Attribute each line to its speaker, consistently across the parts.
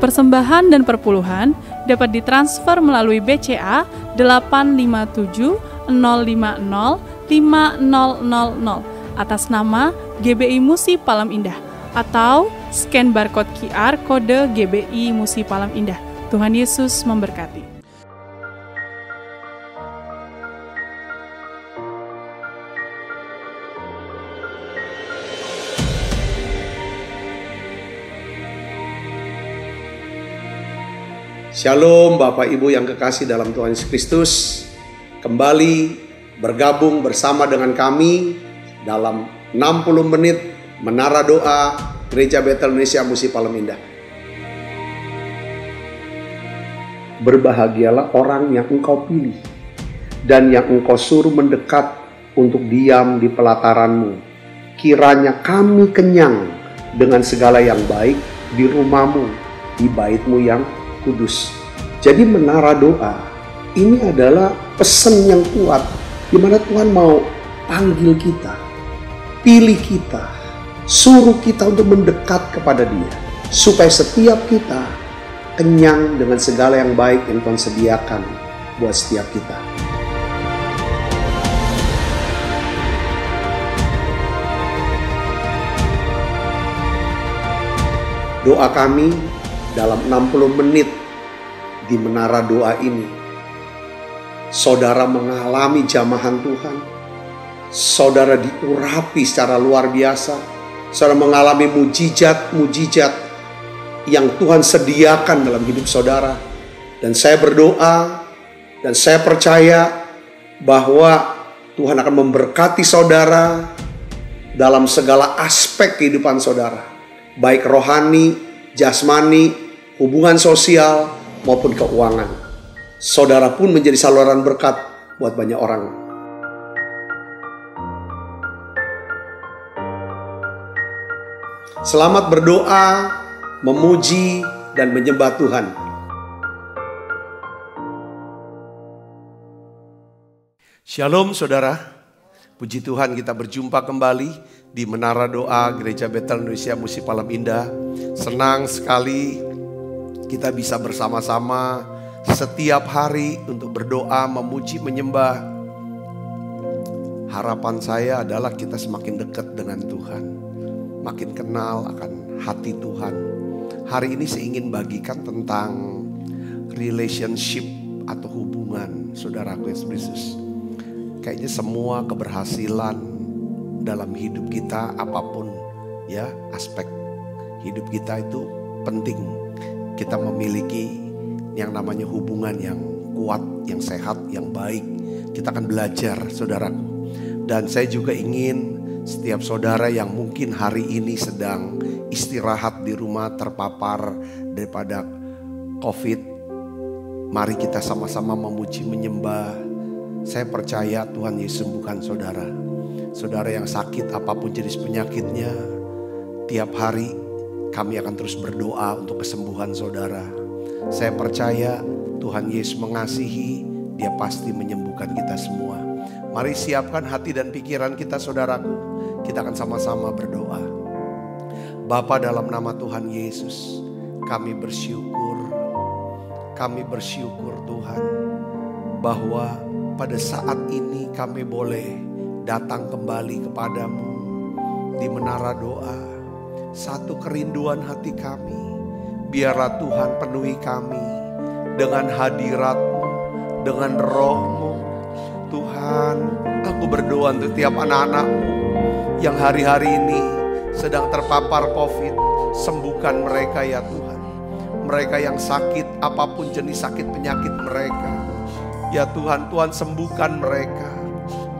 Speaker 1: persembahan dan perpuluhan dapat ditransfer melalui BCA 857 050 5000 atas nama GBI Musi Palem Indah atau scan barcode QR kode GBI Musi Palem Indah. Tuhan Yesus memberkati.
Speaker 2: Shalom Bapak Ibu yang kekasih dalam Tuhan Yesus Kristus. Kembali bergabung bersama dengan kami dalam 60 menit Menara Doa Gereja Betel Indonesia Musi Palem Indah. Berbahagialah orang yang engkau pilih dan yang engkau suruh mendekat untuk diam di pelataranmu. Kiranya kami kenyang dengan segala yang baik di rumahmu, di baitmu yang kudus. Jadi menara doa ini adalah pesan yang kuat di mana Tuhan mau panggil kita, pilih kita, suruh kita untuk mendekat kepada Dia supaya setiap kita kenyang dengan segala yang baik yang Tuhan sediakan buat setiap kita. Doa kami dalam 60 menit di menara doa ini, saudara mengalami jamahan Tuhan, saudara diurapi secara luar biasa, saudara mengalami mujizat-mujizat yang Tuhan sediakan dalam hidup saudara. Dan saya berdoa dan saya percaya bahwa Tuhan akan memberkati saudara dalam segala aspek kehidupan saudara, baik rohani, jasmani, hubungan sosial maupun keuangan. Saudara pun menjadi saluran berkat buat banyak orang. Selamat berdoa, memuji, dan menyembah Tuhan. Shalom saudara, puji Tuhan kita berjumpa kembali di Menara Doa Gereja Betel Indonesia Musi Palem Indah. Senang sekali kita bisa bersama-sama setiap hari untuk berdoa, memuji, menyembah. Harapan saya adalah kita semakin dekat dengan Tuhan, makin kenal akan hati Tuhan. Hari ini saya ingin bagikan tentang relationship atau hubungan saudaraku Yesus Kristus. Kayaknya semua keberhasilan dalam hidup kita, apapun ya aspek hidup kita itu penting. Kita memiliki yang namanya hubungan yang kuat, yang sehat, yang baik. Kita akan belajar saudaraku. Dan saya juga ingin setiap saudara yang mungkin hari ini sedang istirahat di rumah terpapar daripada COVID. Mari kita sama-sama memuji, menyembah. Saya percaya Tuhan Yesus sembuhkan saudara. Saudara yang sakit apapun jenis penyakitnya, tiap hari kami akan terus berdoa untuk kesembuhan saudara. Saya percaya Tuhan Yesus mengasihi, Dia pasti menyembuhkan kita semua. Mari siapkan hati dan pikiran kita saudaraku. Kita akan sama-sama berdoa. Bapa, dalam nama Tuhan Yesus, kami bersyukur. Kami bersyukur Tuhan bahwa pada saat ini kami boleh datang kembali kepadamu di menara doa. Satu kerinduan hati kami, biarlah Tuhan penuhi kami dengan hadirat-Mu, dengan Roh-Mu. Tuhan, aku berdoa untuk tiap anak-anak-Mu yang hari-hari ini sedang terpapar COVID. Sembuhkan mereka ya Tuhan. Mereka yang sakit, apapun jenis sakit penyakit mereka, ya Tuhan, Tuhan sembuhkan mereka.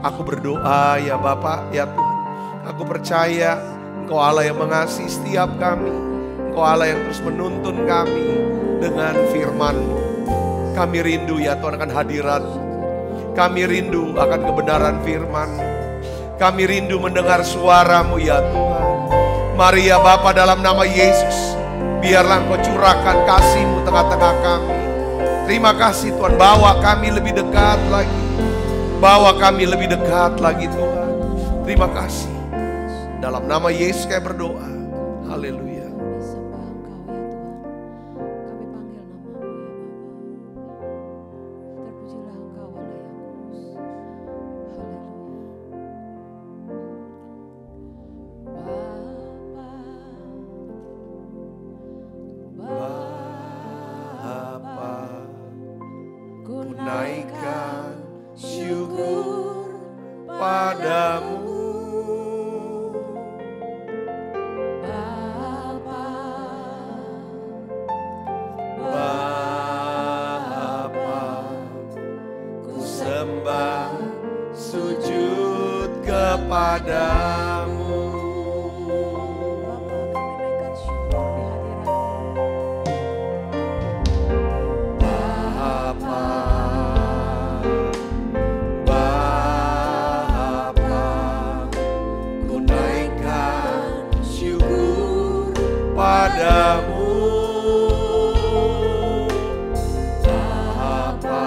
Speaker 2: Aku berdoa ya Bapa, ya Tuhan, aku percaya Engkau Allah yang mengasihi setiap kami. Engkau Allah yang terus menuntun kami dengan firman-Mu. Kami rindu ya Tuhan akan hadirat-Mu. Kami rindu akan kebenaran firman-Mu. Kami rindu mendengar suara-Mu ya Tuhan. Mari ya Bapa, dalam nama Yesus, biarlah Engkau curahkan kasih-Mu tengah-tengah kami. Terima kasih Tuhan, bawa kami lebih dekat lagi. Bawa kami lebih dekat lagi Tuhan. Terima kasih. Dalam nama Yesus saya berdoa. Haleluya. kepadamu, Bapa,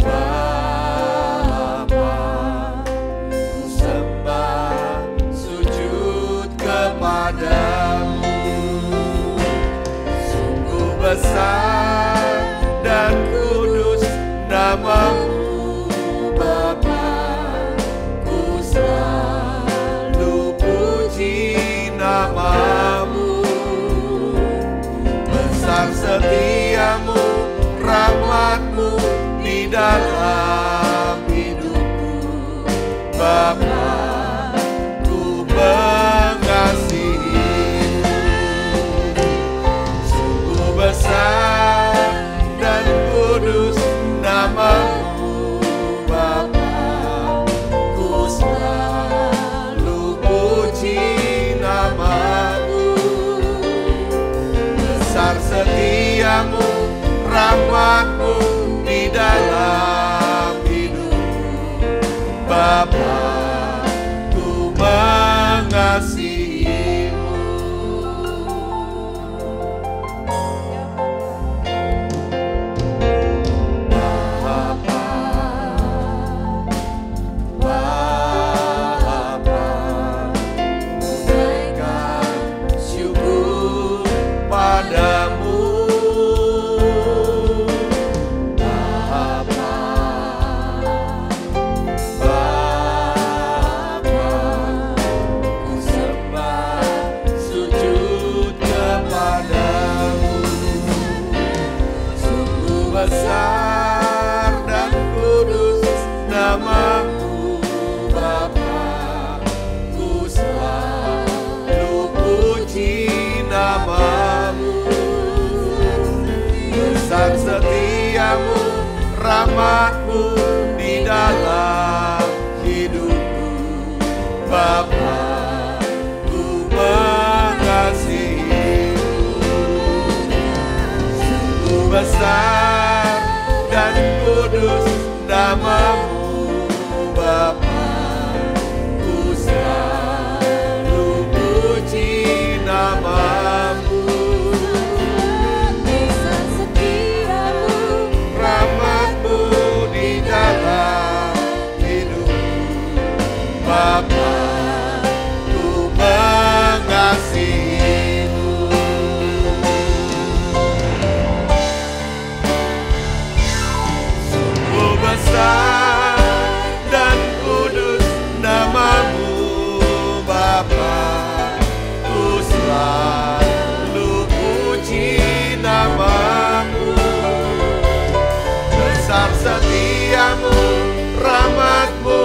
Speaker 2: Bapa, ku sembah sujud kepadamu. Sungguh besar dan kudus namamu, Bapa, ku selalu puji namamu. Besar setiamu, rahmatmu di dalam hidupku, Bapa, ku mengasihimu. Sungguh besar dan kudus namamu, Bapa, ku selalu puji namamu. Besar setiamu, rahmatmu di dalam hidupku, Bapa, ku mengasihimu. Bapa, Bapa, naikkan syukur padamu. Bapa, Bapa, ku sembah sujud kepadamu. Sungguh besar dan kudus namamu, Bapa, ku selalu puji namamu. Besar setiamu, rahmatmu di dalam hidupku, Bapa, ku mengasihimu. Sungguh besar dan kudus namamu, Bapa, ku selalu puji namamu. Besar setiamu, rahmatmu di dalam hidupku, Bapa, ku mengasihimu. Sungguh besar dan kudus namamu, Bapa, ku selalu puji namamu. Besar setiamu, rahmatmu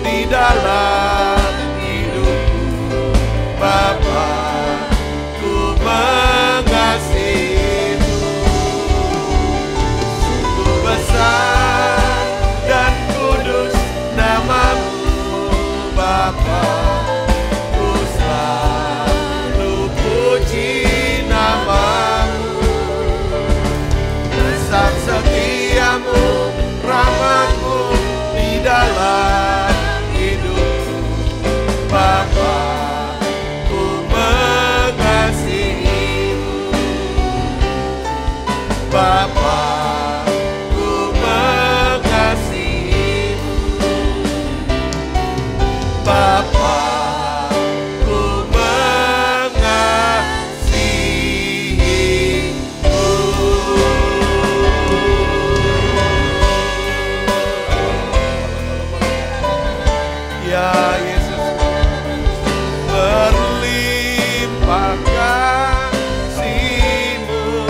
Speaker 2: di dalam hidupku, Bapa, ku mengasihimu. Sungguh besar dan kudus namamu, Bapa, ku selalu puji namamu. Besar setiamu, rahmatmu di dalam hidupku, Bapa, ku mengasihimu. Bapa, ku mengasihimu. Bapa, ku mengasihimu. Ya Yesus, berlimpah kasih-Mu,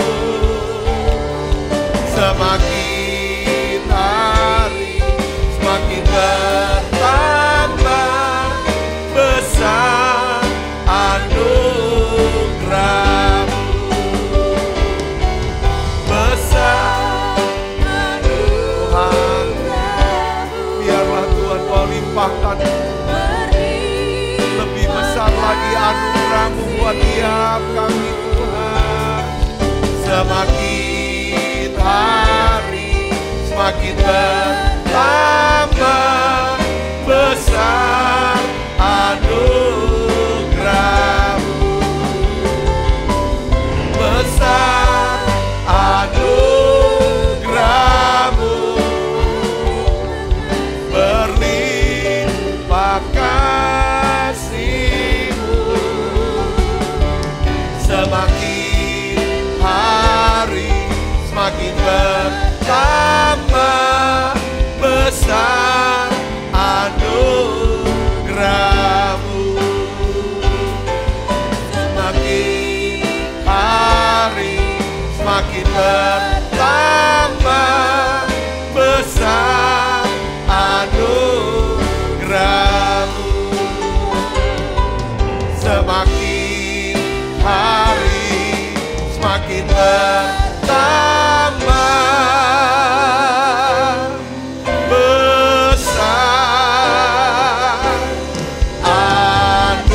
Speaker 2: semakin hari semakin bertambah besar anugerah-Mu. Besar Tuhan, biarlah Tuhan Kau limpahkan lebih besar lagi anugerah-Mu buat tiap kami, Tuhan. Semakin hari semakin bertambah besar anugerah-Mu. semakin bertambah besar anugerah-Mu. Semakin hari semakin bertambah besar anugerah-Mu.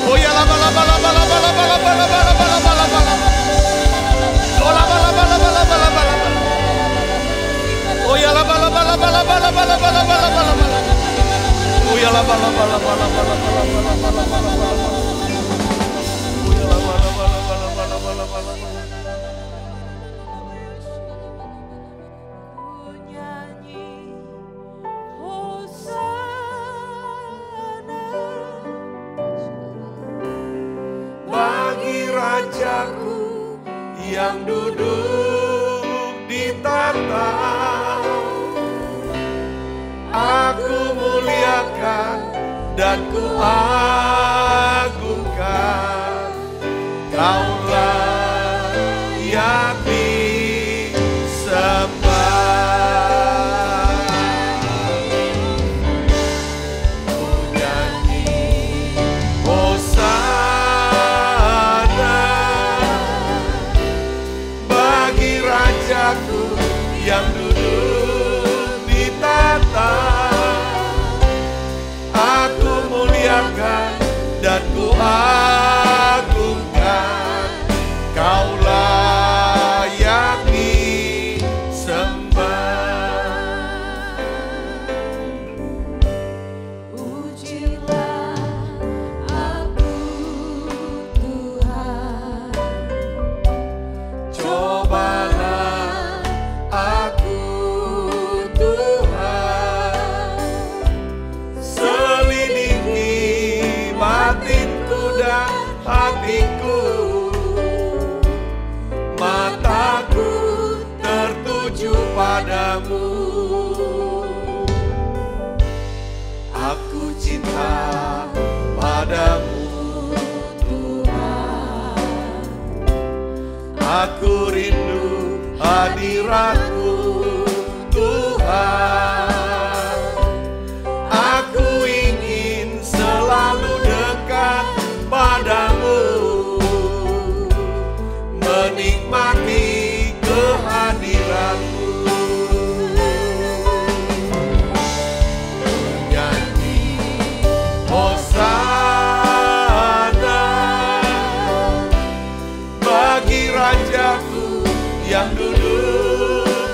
Speaker 2: Oh ya laba laba laba laba laba laba laba laba laba laba laba. Oh laba laba laba laba laba laba. Oh ya laba laba laba laba laba laba laba laba laba. Oh ya laba laba laba laba laba laba laba laba laba. Oh ya laba laba laba laba laba laba laba. Bagi Rajaku yang duduk di tahta, aku muliakan dan ku agungkan. Kaulah yang disembah. Ku nyanyi Hosana bagi Rajaku yang duduk di tahta. Aku muliakan dan ku agungkan. Kaulah yang disembah.
Speaker 3: Pujilah aku Tuhan.
Speaker 2: Cobalah aku Tuhan, selidiki batinku dan hatiku. Mataku tertuju padamu. Aku cinta padamu Tuhan. Aku rindu hadirat-Mu Tuhan. Aku ingin selalu dekat padamu, menikmati kehadiran-Mu. Nyanyi Hosana bagi Rajaku yang duduk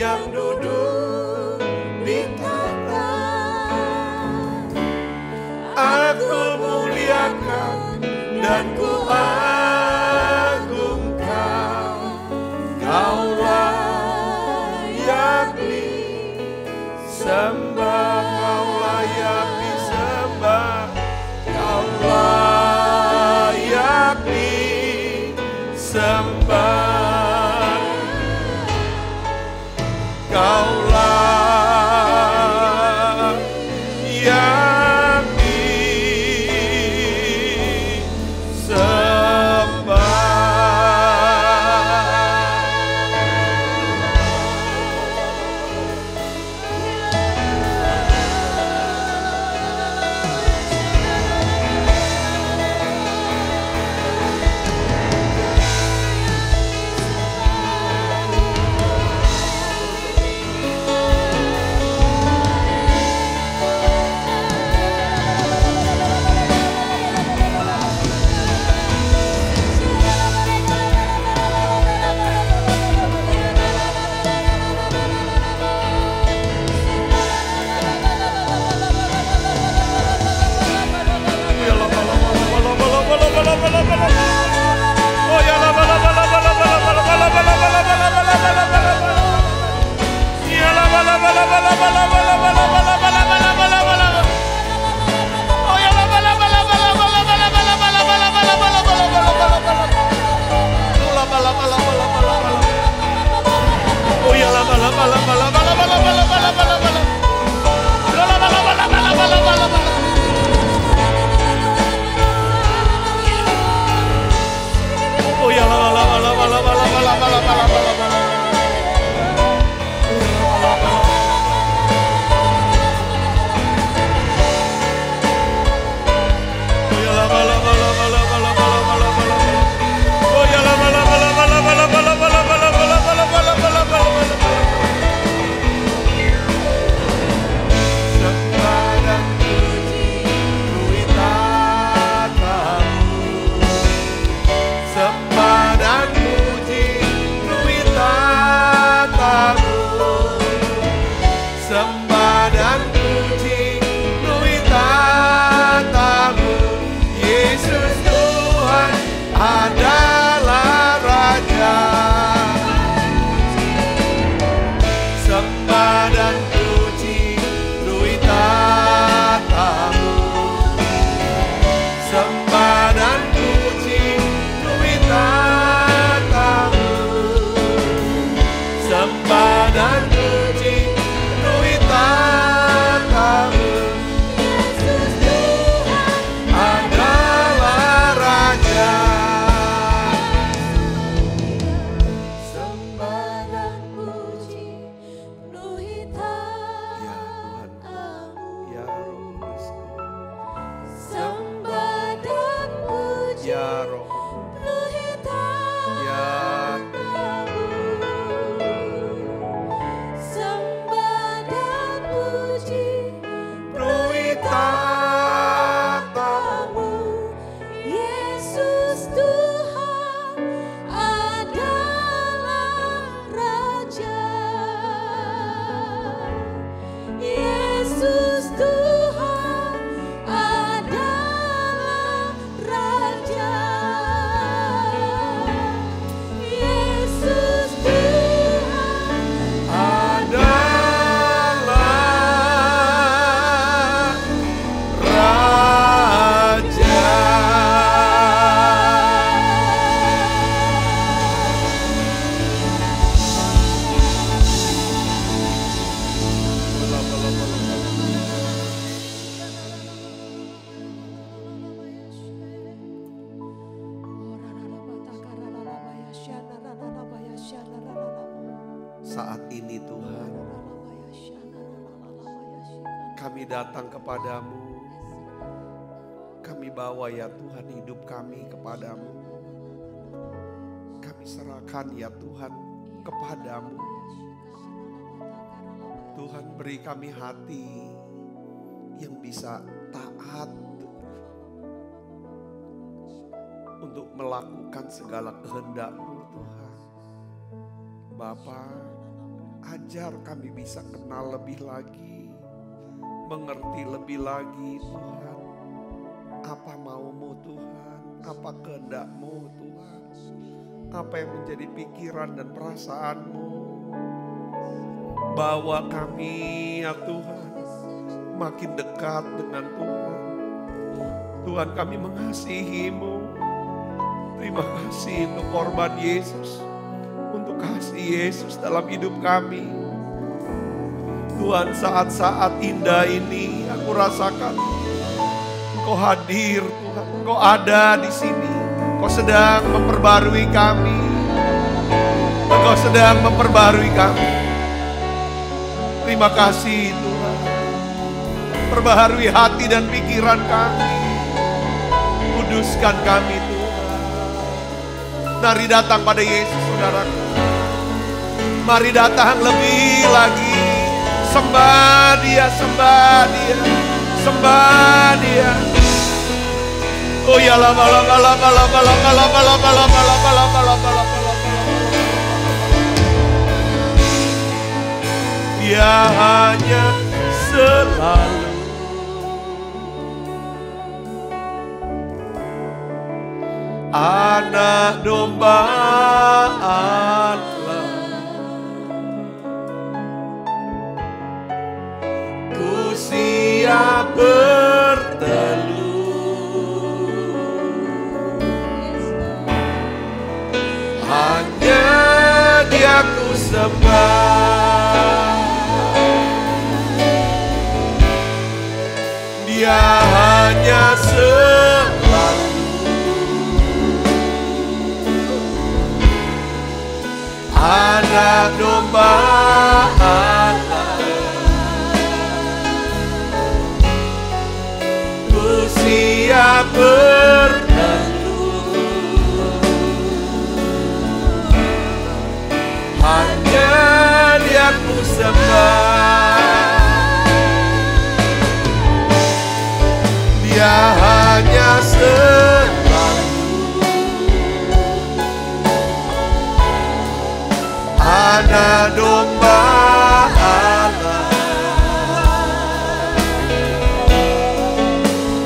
Speaker 2: yang duduk di tahta. Aku muliakan dan ku agungkan, Kau layak disembah, Kau layak disembah, Kau layak disembah, Kau layak Saat ini Tuhan, kami datang kepadamu. Kami bawa ya Tuhan hidup kami kepadamu. Kami serahkan ya Tuhan kepadamu. Tuhan, beri kami hati yang bisa taat untuk melakukan segala kehendak-Mu Tuhan. Bapa, Ajar kami bisa kenal lebih lagi, mengerti lebih lagi Tuhan. Apa maumu Tuhan, apa kehendak-Mu Tuhan, apa yang menjadi pikiran dan perasaanmu. Bawa kami ya Tuhan makin dekat dengan Tuhan. Tuhan, kami mengasihi-Mu. Terima kasih untuk korban Yesus, untuk kasih Yesus dalam hidup kami. Tuhan, saat-saat indah ini aku rasakan Engkau hadir Tuhan, Engkau ada di sini. Engkau sedang memperbarui kami. Engkau sedang memperbarui kami. Terima kasih Tuhan. Perbaharui hati dan pikiran kami. Kuduskan kami Tuhan. Mari datang pada Yesus saudaraku. Mari datang lebih lagi. Sembah Dia, sembah Dia, sembah Dia. Oh ya la la la la la la la la la la la la. Dia hanya selalu anak domba Allah. Ku siap berteluh, hanya Dia ku sembah. Dia hanya selalu anak domba Allah. Ku siap berteluh, hanya Dia ku sembah. Dia hanya selalu anak domba Allah.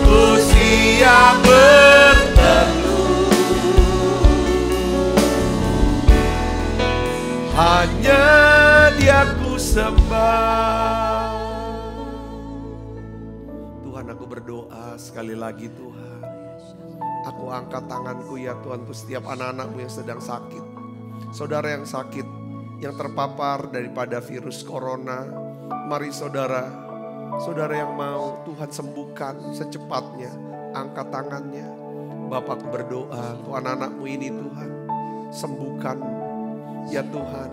Speaker 2: Ku siap berteluh, hanya Dia ku sembah. Tuhan, aku berdoa sekali lagi Tuhan. Aku angkat tanganku ya Tuhan untuk setiap anak-anak-Mu yang sedang sakit. Saudara yang sakit, yang terpapar daripada virus corona. Mari saudara yang mau Tuhan sembuhkan secepatnya, angkat tangannya. Bapa, aku berdoa untuk anak-anak-Mu ini Tuhan. Sembuhkan ya Tuhan.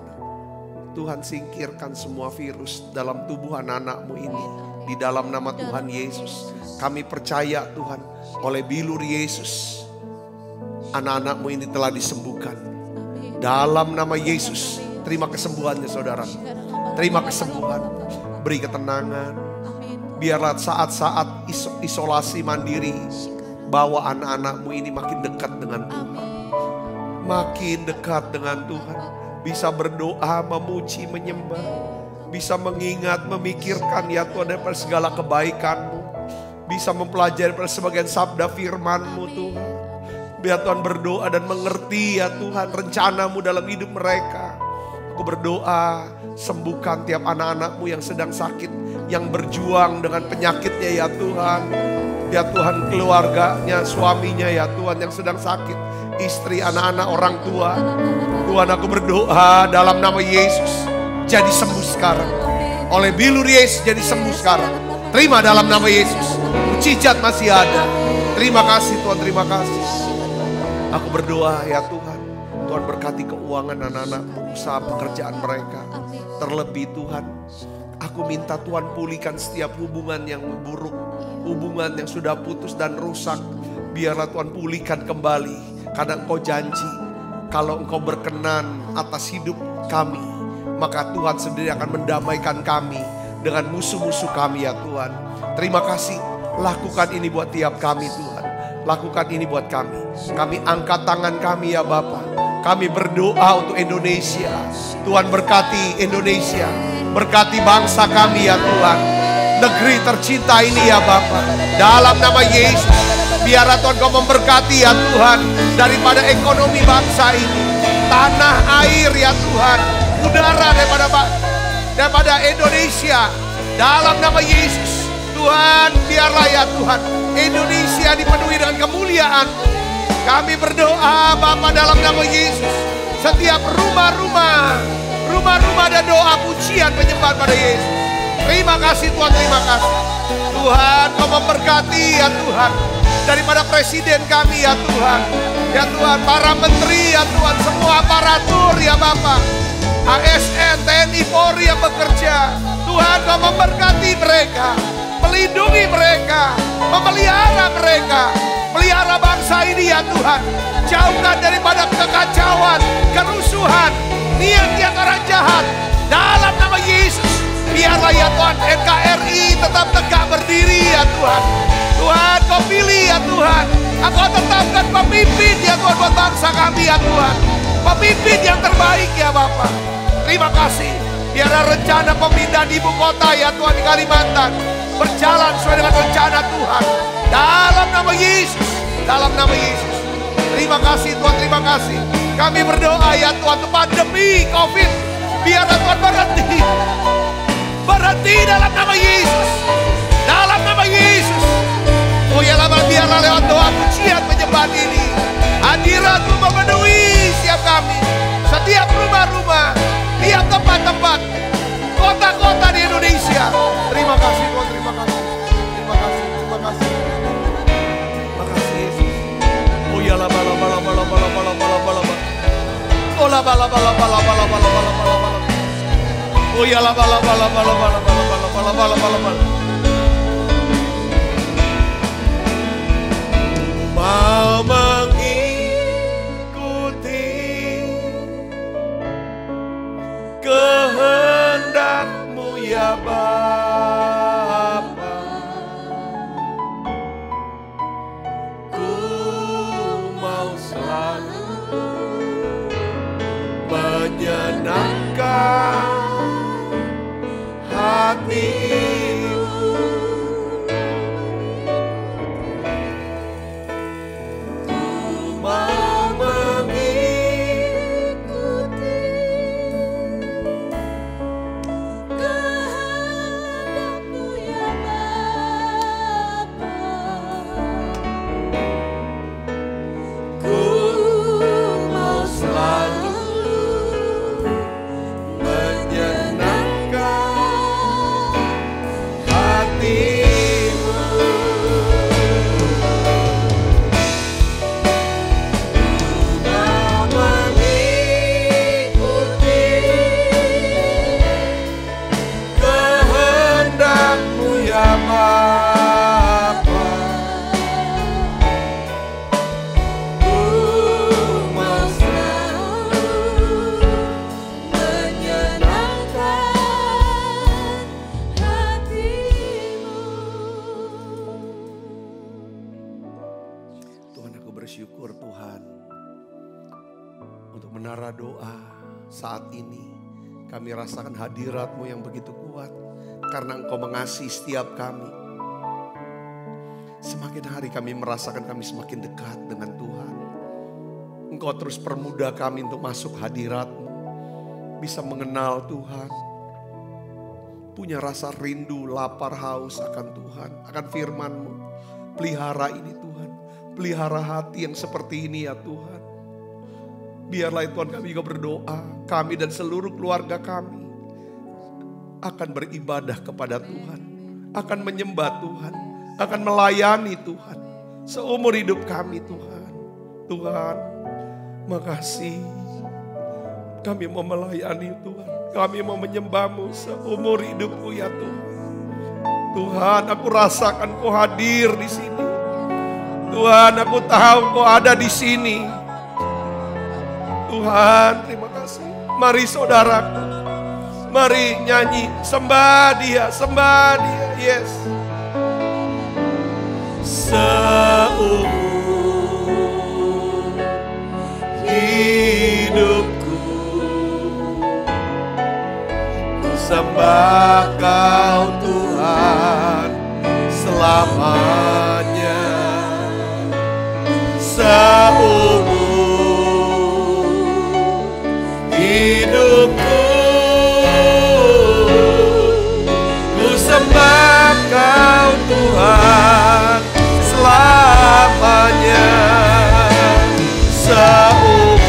Speaker 2: Tuhan, singkirkan semua virus dalam tubuh anak-anak-Mu ini. Di dalam nama Tuhan Yesus, kami percaya Tuhan, oleh bilur Yesus, anak-anak-Mu ini telah disembuhkan. Dalam nama Yesus, terima kesembuhannya saudara. Terima kesembuhan, beri ketenangan. Biarlah saat-saat isolasi mandiri, bawa anak-anak-Mu ini makin dekat dengan Tuhan. Makin dekat dengan Tuhan. Bisa berdoa, memuji, menyembah. Bisa mengingat, memikirkan ya Tuhan daripada segala kebaikan-Mu. Bisa mempelajari pada sebagian sabda firman-Mu Tuhan. Biar Tuhan berdoa dan mengerti ya Tuhan rencana-Mu dalam hidup mereka. Aku berdoa sembuhkan tiap anak-anak-Mu yang sedang sakit. Yang berjuang dengan penyakitnya ya Tuhan. Ya Tuhan, keluarganya, suaminya ya Tuhan yang sedang sakit. Istri, anak-anak, orang tua. Tuhan, aku berdoa dalam nama Yesus. Jadi sembuh sekarang. Oleh bilur Yesus jadi sembuh sekarang. Terima dalam nama Yesus. Mujizat masih ada. Terima kasih Tuhan, terima kasih. Aku berdoa ya Tuhan. Tuhan berkati keuangan anak-anak-Mu, usaha pekerjaan mereka. Terlebih Tuhan, aku minta Tuhan pulihkan setiap hubungan yang buruk. Hubungan yang sudah putus dan rusak. Biarlah Tuhan pulihkan kembali. Karena Engkau janji, kalau Engkau berkenan atas hidup kami, maka Tuhan sendiri akan mendamaikan kami dengan musuh-musuh kami ya Tuhan. Terima kasih, lakukan ini buat tiap kami Tuhan. Lakukan ini buat kami. Kami angkat tangan kami ya Bapa. Kami berdoa untuk Indonesia. Tuhan berkati Indonesia. Berkati bangsa kami ya Tuhan. Negeri tercinta ini ya Bapa. Dalam nama Yesus. Biarlah Tuhan Kau memberkati ya Tuhan. Daripada ekonomi bangsa ini. Tanah air ya Tuhan. Udara daripada Indonesia. Dalam nama Yesus. Tuhan biarlah ya Tuhan. Indonesia dipenuhi dengan kemuliaan. Kami berdoa Bapa dalam nama Yesus. Setiap rumah-rumah dan doa pujian penyembahan pada Yesus. Terima kasih Tuhan, terima kasih. Tuhan Kau memberkati ya Tuhan. Daripada presiden kami ya Tuhan. Ya Tuhan, para menteri ya Tuhan. Semua aparatur ya Bapa. ASN, TNI, Polri yang bekerja. Tuhan Kau memberkati mereka. Melindungi mereka. Memelihara mereka. Pelihara bangsa ini ya Tuhan. Jauhkan daripada kekacauan, kerusuhan, niat yang orang jahat. Dalam nama Yesus. Biarlah ya Tuhan NKRI tetap tegak berdiri ya Tuhan. Tuhan Kau pilih ya Tuhan. Kau tetapkan pemimpin ya Tuhan buat bangsa kami ya Tuhan. Pemimpin yang terbaik ya Bapa. Terima kasih. Biarlah rencana pemindahan ibu kota ya Tuhan di Kalimantan berjalan sesuai dengan rencana Tuhan. Dalam nama Yesus. Dalam nama Yesus. Terima kasih Tuhan, terima kasih. Kami berdoa ya Tuhan untuk pandemi COVID. Biarlah Tuhan berhenti. Berhenti dalam nama Yesus. Dalam nama Yesus. Oh ya lama biarlah lewat doa pujian penyembahan ini. Hadirat-Mu memenuhi setiap kami. Setiap rumah-rumah. Tiap tempat-tempat. Kota-kota di Indonesia. Terima kasih Tuhan, terima kasih. Terima kasih, terima kasih. Terima kasih Yesus. Oh ya lama. Oh lama. Oh ya lama. Mau mengikuti kehendak-Mu ya Bapa. Ku mau selalu menyenangkan hati-Mu. Mau mengikuti kehendak-Mu ya Bapa. Ku mau selalu menyenangkan hati-Mu. Mau mengikuti kehendak-Mu ya Bapa. Ku mau selalu menyenangkan hati-Mu. Tuhan, aku bersyukur Tuhan untuk menara doa saat ini. Kami rasakan hadirat-Mu yang begitu kuat karena Engkau mengasihi setiap kami. Semakin hari kami merasakan kami semakin dekat dengan Tuhan. Engkau terus permudah kami untuk masuk hadirat-Mu. Bisa mengenal Tuhan. Punya rasa rindu, lapar, haus akan Tuhan. Akan firman-Mu. Pelihara ini Tuhan. Pelihara hati yang seperti ini ya Tuhan. Biarlah Tuhan kami juga berdoa. Kami dan seluruh keluarga kami akan beribadah kepada Tuhan. Akan menyembah Tuhan. Akan melayani Tuhan. Seumur hidup kami Tuhan. Tuhan, makasih. Kami mau melayani Tuhan. Kami mau menyembah-Mu seumur hidupku ya Tuhan. Tuhan, aku rasakan Kau hadir di sini. Tuhan, aku tahu Kau ada di sini. Tuhan, terima kasih. Mari saudaraku, mari nyanyi, sembah Dia, yes. Seumur hidup sembah Kau Tuhan selamanya. Seumur hidupku ku sembah Kau Tuhan selamanya. Seumur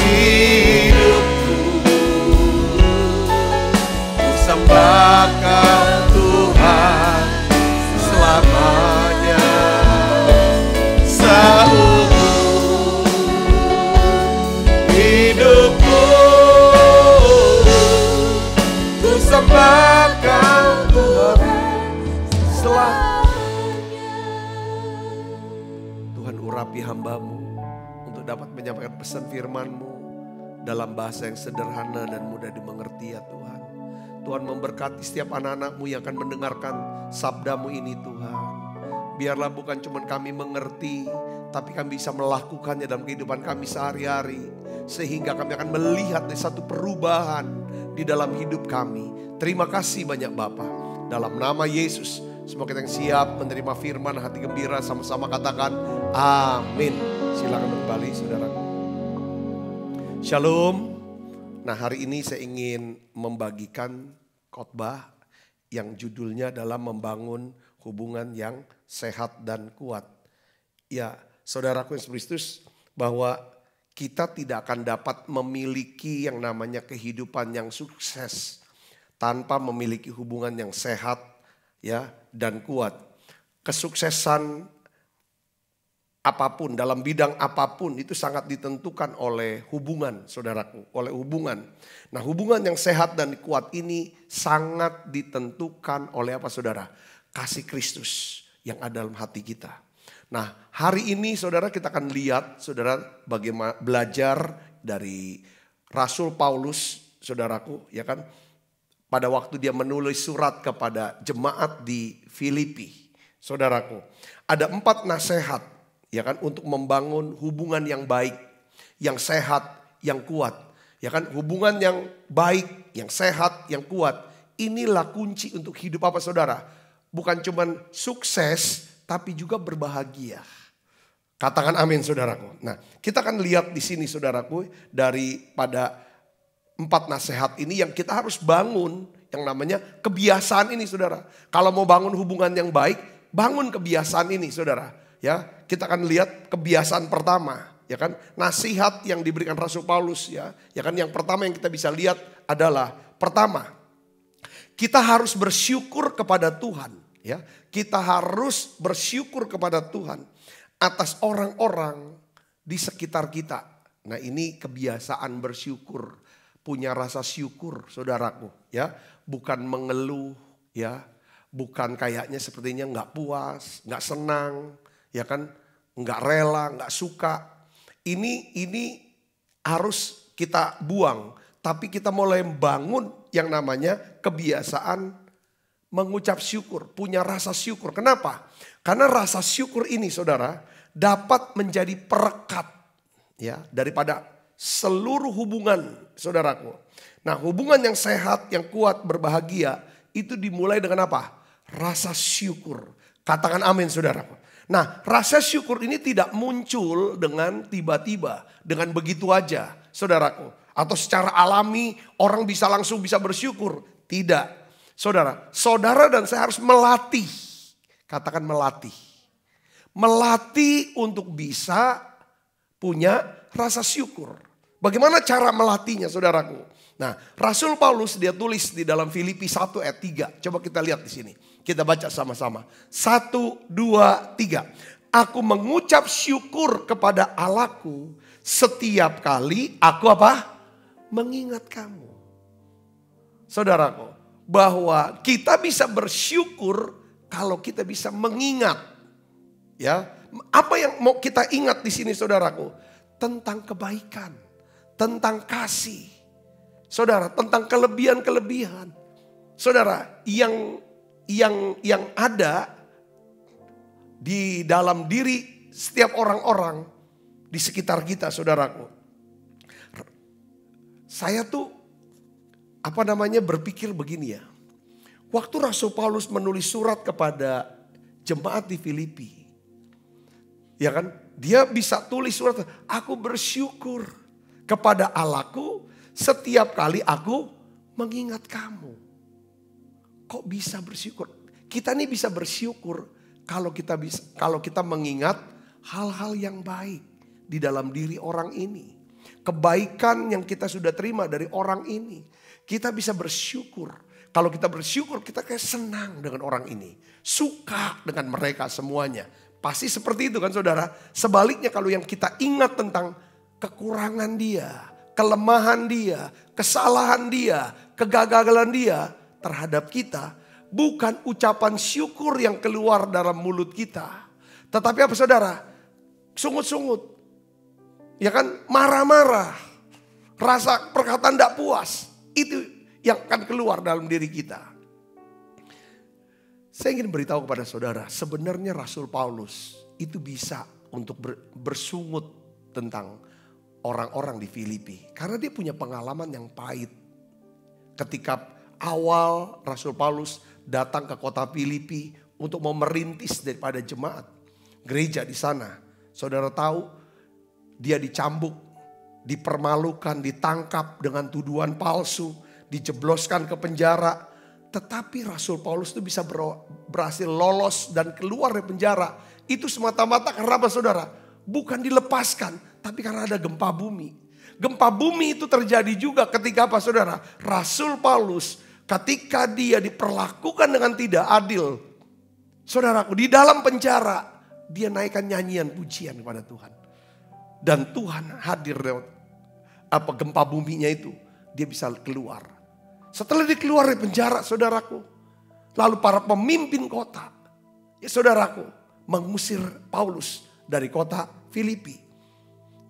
Speaker 2: hidupku ku sembah Kau Tuhan selamanya. Seumur hidupku ku sembah Kau Tuhan selamanya. Tuhan, urapi hamba-Mu untuk dapat menyampaikan pesan firman-Mu dalam bahasa yang sederhana dan mudah dimengerti ya Tuhan. Tuhan memberkati setiap anak-anak-Mu yang akan mendengarkan sabda-Mu ini Tuhan. Biarlah bukan cuma kami mengerti, tapi kami bisa melakukannya dalam kehidupan kami sehari-hari. Sehingga kami akan melihat satu perubahan di dalam hidup kami. Terima kasih banyak Bapa. Dalam nama Yesus, semua kita yang siap menerima firman, hati gembira, sama-sama katakan amin. Silakan kembali saudaraku. Shalom. Nah, hari ini saya ingin membagikan khotbah yang judulnya adalah membangun hubungan yang sehat dan kuat. Ya, saudaraku Yesus Kristus, bahwa kita tidak akan dapat memiliki yang namanya kehidupan yang sukses tanpa memiliki hubungan yang sehat ya dan kuat. Kesuksesan apapun, dalam bidang apapun itu sangat ditentukan oleh hubungan, saudaraku, oleh hubungan. Nah, hubungan yang sehat dan kuat ini sangat ditentukan oleh apa, saudara? Kasih Kristus yang ada dalam hati kita. Nah, hari ini saudara kita akan lihat, saudara, bagaimana belajar dari Rasul Paulus, saudaraku, ya kan? Pada waktu dia menulis surat kepada jemaat di Filipi, saudaraku. Ada 4 nasihat, ya kan, untuk membangun hubungan yang baik, yang sehat, yang kuat. Ya kan, hubungan yang baik, yang sehat, yang kuat. Inilah kunci untuk hidup apa, saudara? Bukan cuman sukses, tapi juga berbahagia. Katakan amin, saudaraku. Nah, kita akan lihat di sini, saudaraku, daripada 4 nasihat ini yang kita harus bangun, yang namanya kebiasaan ini, saudara. Kalau mau bangun hubungan yang baik, bangun kebiasaan ini, saudara. Ya, kita akan lihat kebiasaan pertama, ya kan? Nasihat yang diberikan Rasul Paulus, ya kan? Yang pertama yang kita bisa lihat adalah pertama, kita harus bersyukur kepada Tuhan. Ya, kita harus bersyukur kepada Tuhan atas orang-orang di sekitar kita. Nah, ini kebiasaan bersyukur, punya rasa syukur, saudaraku. Ya, bukan mengeluh, ya, bukan kayaknya sepertinya nggak puas, nggak senang, ya kan, nggak rela, nggak suka. Ini harus kita buang, tapi kita mulai bangun yang namanya kebiasaan mengucap syukur, punya rasa syukur. Kenapa? Karena rasa syukur ini, saudara, dapat menjadi perekat ya daripada seluruh hubungan, saudaraku. Nah, hubungan yang sehat, yang kuat, berbahagia itu dimulai dengan apa? Rasa syukur. Katakan amin, saudaraku. Nah, rasa syukur ini tidak muncul dengan tiba-tiba, dengan begitu aja, saudaraku. Atau secara alami orang bisa langsung bisa bersyukur. Tidak. Saudara dan saya harus melatih. Katakan melatih. Melatih untuk bisa punya rasa syukur. Bagaimana cara melatihnya, saudaraku? Nah, Rasul Paulus dia tulis di dalam Filipi 1 ayat 3. Coba kita lihat di sini. Kita baca sama-sama. 1, 2, 3. Aku mengucap syukur kepada Allahku setiap kali aku apa? Mengingat kamu. Saudaraku, bahwa kita bisa bersyukur kalau kita bisa mengingat. Ya, apa yang mau kita ingat di sini, saudaraku? Tentang kebaikan, tentang kasih. Saudara, tentang kelebihan-kelebihan. Saudara, yang ada di dalam diri setiap orang-orang di sekitar kita, saudaraku. Saya tuh berpikir begini ya. Waktu Rasul Paulus menulis surat kepada jemaat di Filipi. Ya kan? Dia bisa tulis surat, aku bersyukur kepada Allahku setiap kali aku mengingat kamu. Kok bisa bersyukur? Kita nih bisa bersyukur kalau kita mengingat hal-hal yang baik di dalam diri orang ini. Kebaikan yang kita sudah terima dari orang ini. Kita bisa bersyukur. Kalau kita bersyukur, kita kayak senang dengan orang ini. Suka dengan mereka semuanya. Pasti seperti itu kan saudara. Sebaliknya kalau yang kita ingat tentang kekurangan dia, kelemahan dia, kesalahan dia, kegagalan dia terhadap kita. Bukan ucapan syukur yang keluar dalam mulut kita. Tetapi apa saudara? Sungut-sungut. Ya kan? Marah-marah. Rasa perkataan tidak puas. Itu yang akan keluar dalam diri kita. Saya ingin beritahu kepada saudara, sebenarnya Rasul Paulus itu bisa untuk bersungut tentang orang-orang di Filipi. Karena dia punya pengalaman yang pahit. Ketika awal Rasul Paulus datang ke kota Filipi untuk memerintis daripada jemaat. Gereja di sana. Saudara tahu dia dicambuk, dipermalukan, ditangkap dengan tuduhan palsu. Dijebloskan ke penjara. Tetapi Rasul Paulus itu bisa berhasil lolos dan keluar dari penjara. Itu semata-mata karena apa saudara? Bukan dilepaskan, tapi karena ada gempa bumi. Gempa bumi itu terjadi juga ketika apa saudara? Rasul Paulus ketika dia diperlakukan dengan tidak adil. Saudaraku, di dalam penjara dia naikkan nyanyian pujian kepada Tuhan. Dan Tuhan hadir lewat gempa buminya itu. Dia bisa keluar. Setelah dia keluar dari penjara saudaraku. Lalu para pemimpin kota. Ya saudaraku. Mengusir Paulus dari kota Filipi.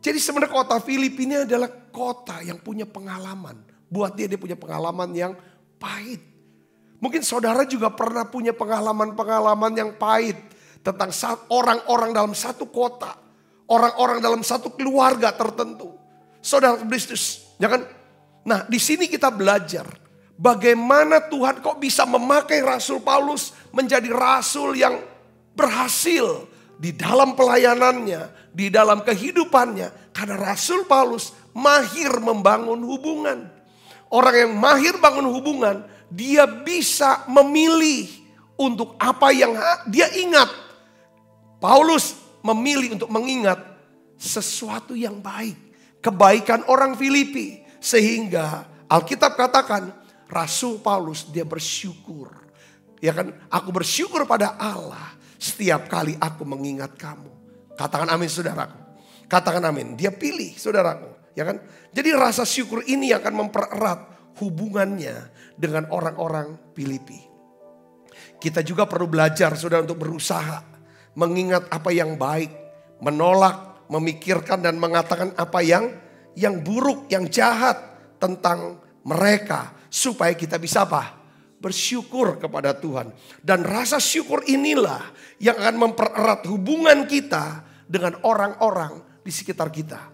Speaker 2: Jadi sebenarnya kota Filipi ini adalah kota yang punya pengalaman. Buat dia punya pengalaman yang pahit. Mungkin saudara juga pernah punya pengalaman-pengalaman yang pahit. Tentang orang-orang dalam satu kota. Orang-orang dalam satu keluarga tertentu. Saudara Kristus. Ya kan? Nah di sini kita belajar. Bagaimana Tuhan kok bisa memakai Rasul Paulus menjadi rasul yang berhasil di dalam pelayanannya, di dalam kehidupannya. Karena Rasul Paulus mahir membangun hubungan. Orang yang mahir bangun hubungan, dia bisa memilih untuk apa yang dia ingat. Paulus memilih untuk mengingat sesuatu yang baik. Kebaikan orang Filipi. Sehingga Alkitab katakan Rasul Paulus dia bersyukur. Ya kan? Aku bersyukur pada Allah setiap kali aku mengingat kamu. Katakan amin saudaraku. Katakan amin. Dia pilih saudaraku. Ya kan? Jadi rasa syukur ini akan mempererat hubungannya dengan orang-orang Filipi. Kita juga perlu belajar saudara untuk berusaha. Mengingat apa yang baik. Menolak, memikirkan dan mengatakan apa yang buruk, yang jahat tentang mereka. Supaya kita bisa apa? Bersyukur kepada Tuhan. Dan rasa syukur inilah yang akan mempererat hubungan kita dengan orang-orang di sekitar kita.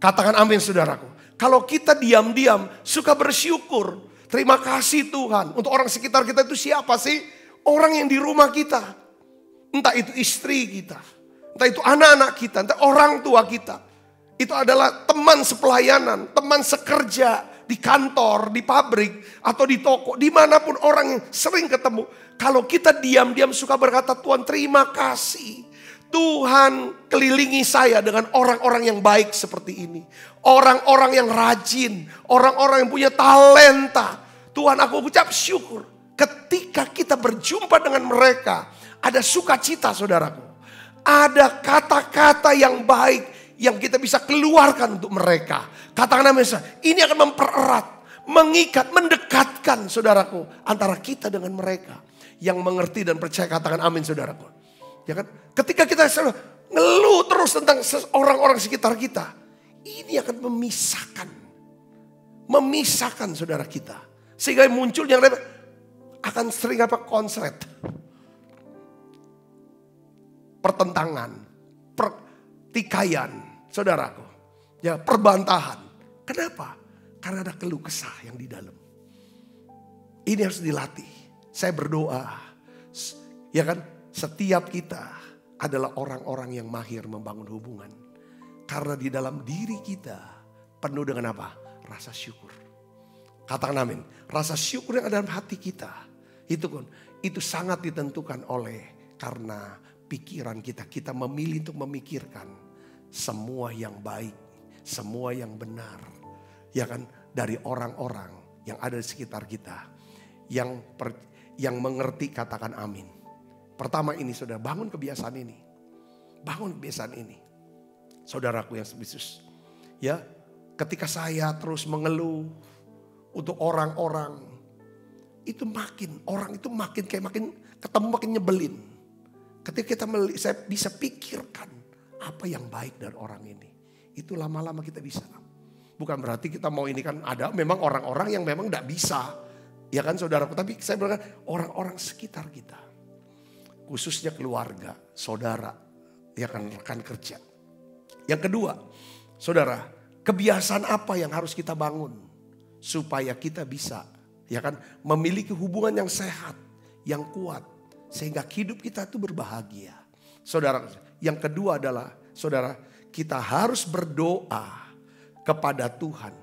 Speaker 2: Katakan amin saudaraku. Kalau kita diam-diam suka bersyukur. Terima kasih Tuhan. Untuk orang sekitar kita itu siapa sih? Orang yang di rumah kita. Entah itu istri kita. Entah itu anak-anak kita. Entah orang tua kita. Itu adalah teman sepelayanan. Teman sekerja. Di kantor, di pabrik, atau di toko, dimanapun orang yang sering ketemu. Kalau kita diam-diam suka berkata, Tuhan terima kasih. Tuhan kelilingi saya dengan orang-orang yang baik seperti ini. Orang-orang yang rajin, orang-orang yang punya talenta. Tuhan aku ucap syukur. Ketika kita berjumpa dengan mereka, ada sukacita saudaraku. Ada kata-kata yang baik yang kita bisa keluarkan untuk mereka. Katakan amin. Ini akan mempererat, mengikat, mendekatkan saudaraku. Antara kita dengan mereka. Yang mengerti dan percaya, katakan amin saudaraku. Ya kan? Ketika kita ngeluh terus tentang orang-orang sekitar kita. Ini akan memisahkan saudara kita. Sehingga muncul yang akan sering konslet. Pertentangan. Pertikaian. Saudaraku. Ya, perbantahan. Kenapa? Karena ada keluh kesah yang di dalam. Ini harus dilatih. Saya berdoa, ya kan, setiap kita adalah orang-orang yang mahir membangun hubungan. Karena di dalam diri kita penuh dengan apa? Rasa syukur. Katakan amin. Rasa syukur yang ada dalam hati kita, itu sangat ditentukan oleh karena pikiran kita. Kita memilih untuk memikirkan semua yang baik, semua yang benar, ya kan, dari orang-orang yang ada di sekitar kita. Yang mengerti katakan amin. Pertama ini saudara, bangun kebiasaan ini. Bangun kebiasaan ini. Saudaraku yang khusus. Ya, ketika saya terus mengeluh untuk orang-orang, orang itu makin ketemu makin nyebelin. Ketika saya bisa pikirkan apa yang baik dari orang ini. Itu lama-lama kita bisa. Bukan berarti kita mau ini kan, ada memang orang-orang yang memang tidak bisa. Ya kan saudaraku, tapi saya bilang orang-orang sekitar kita. Khususnya keluarga, saudara, ya kan, rekan kerja. Yang kedua, saudara, kebiasaan apa yang harus kita bangun supaya kita bisa, ya kan, memiliki hubungan yang sehat, yang kuat, sehingga hidup kita itu berbahagia. Saudara, yang kedua adalah, saudara, kita harus berdoa kepada Tuhan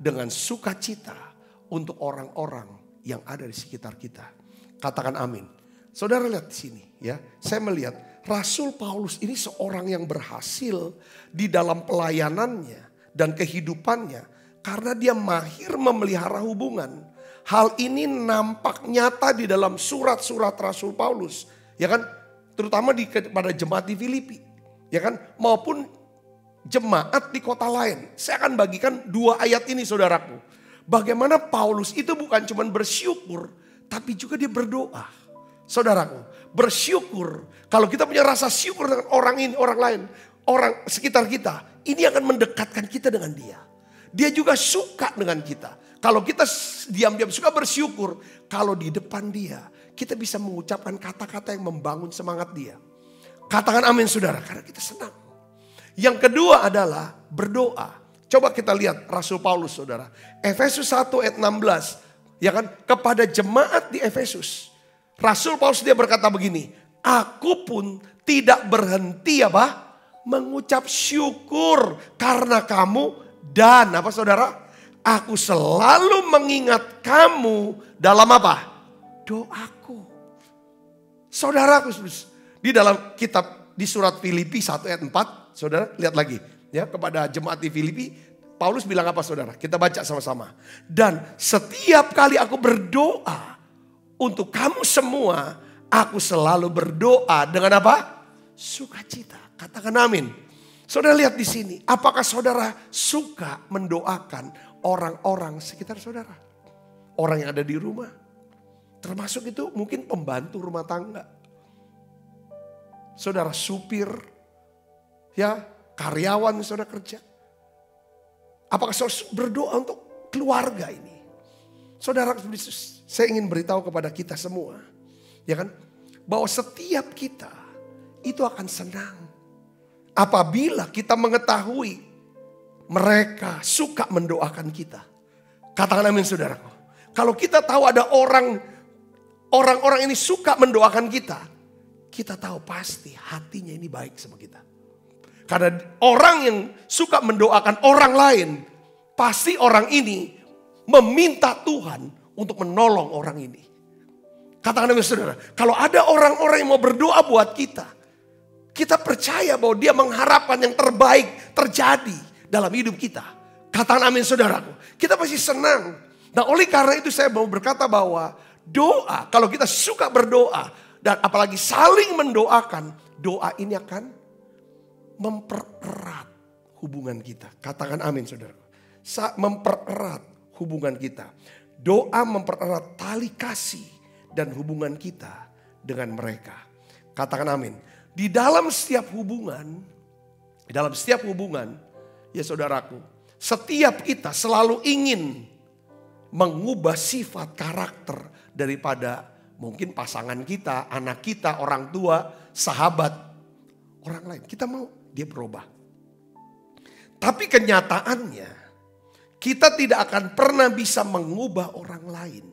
Speaker 2: dengan sukacita untuk orang-orang yang ada di sekitar kita. Katakan amin. Saudara lihat di sini ya. Saya melihat Rasul Paulus ini seorang yang berhasil di dalam pelayanannya dan kehidupannya karena dia mahir memelihara hubungan. Hal ini nampak nyata di dalam surat-surat Rasul Paulus, ya kan? Terutama pada jemaat di Filipi, ya kan? Maupun jemaat di kota lain. Saya akan bagikan 2 ayat ini saudaraku. Bagaimana Paulus itu bukan cuma bersyukur, tapi juga dia berdoa. Saudaraku, bersyukur. Kalau kita punya rasa syukur dengan orang ini, orang lain, orang sekitar kita, ini akan mendekatkan kita dengan dia. Dia juga suka dengan kita. Kalau kita diam-diam suka bersyukur, kalau di depan dia, kita bisa mengucapkan kata-kata yang membangun semangat dia. Katakan amin saudara, karena kita senang. Yang kedua adalah berdoa. Coba kita lihat Rasul Paulus saudara. Efesus 1 ayat 16. Ya kan, kepada jemaat di Efesus. Rasul Paulus dia berkata begini. Aku pun tidak berhenti apa? Mengucap syukur karena kamu dan apa saudara? Aku selalu mengingat kamu dalam apa? Doaku. Saudaraku, di dalam kitab di surat Filipi 1 ayat 4. Saudara lihat lagi ya, kepada jemaat di Filipi Paulus bilang apa saudara? Kita baca sama-sama. Dan setiap kali aku berdoa untuk kamu semua, aku selalu berdoa dengan apa? Sukacita. Katakan amin. Saudara lihat di sini, apakah saudara suka mendoakan orang-orang sekitar saudara? Orang yang ada di rumah. Termasuk itu mungkin pembantu rumah tangga. Saudara supir, ya, karyawan saudara kerja. Apakah saudara berdoa untuk keluarga ini? Saudara, saya ingin beritahu kepada kita semua, ya kan, bahwa setiap kita itu akan senang apabila kita mengetahui mereka suka mendoakan kita. Katakan amin saudaraku. Kalau kita tahu ada orang-orang ini suka mendoakan kita, kita tahu pasti hatinya ini baik sama kita. Karena orang yang suka mendoakan orang lain, pasti orang ini meminta Tuhan untuk menolong orang ini. Katakan amin saudara, kalau ada orang-orang yang mau berdoa buat kita, kita percaya bahwa dia mengharapkan yang terbaik terjadi dalam hidup kita. Katakan amin saudaraku, kita pasti senang. Nah oleh karena itu saya mau berkata bahwa doa, kalau kita suka berdoa dan apalagi saling mendoakan, doa ini akan mempererat hubungan kita. Katakan amin saudaraku. Mempererat hubungan kita. Doa mempererat tali kasih dan hubungan kita dengan mereka. Katakan amin. Di dalam setiap hubungan, ya saudaraku, setiap kita selalu ingin mengubah sifat karakter daripada mungkin pasangan kita, anak kita, orang tua, sahabat, orang lain. Kita mau dia berubah. Tapi kenyataannya kita tidak akan pernah bisa mengubah orang lain.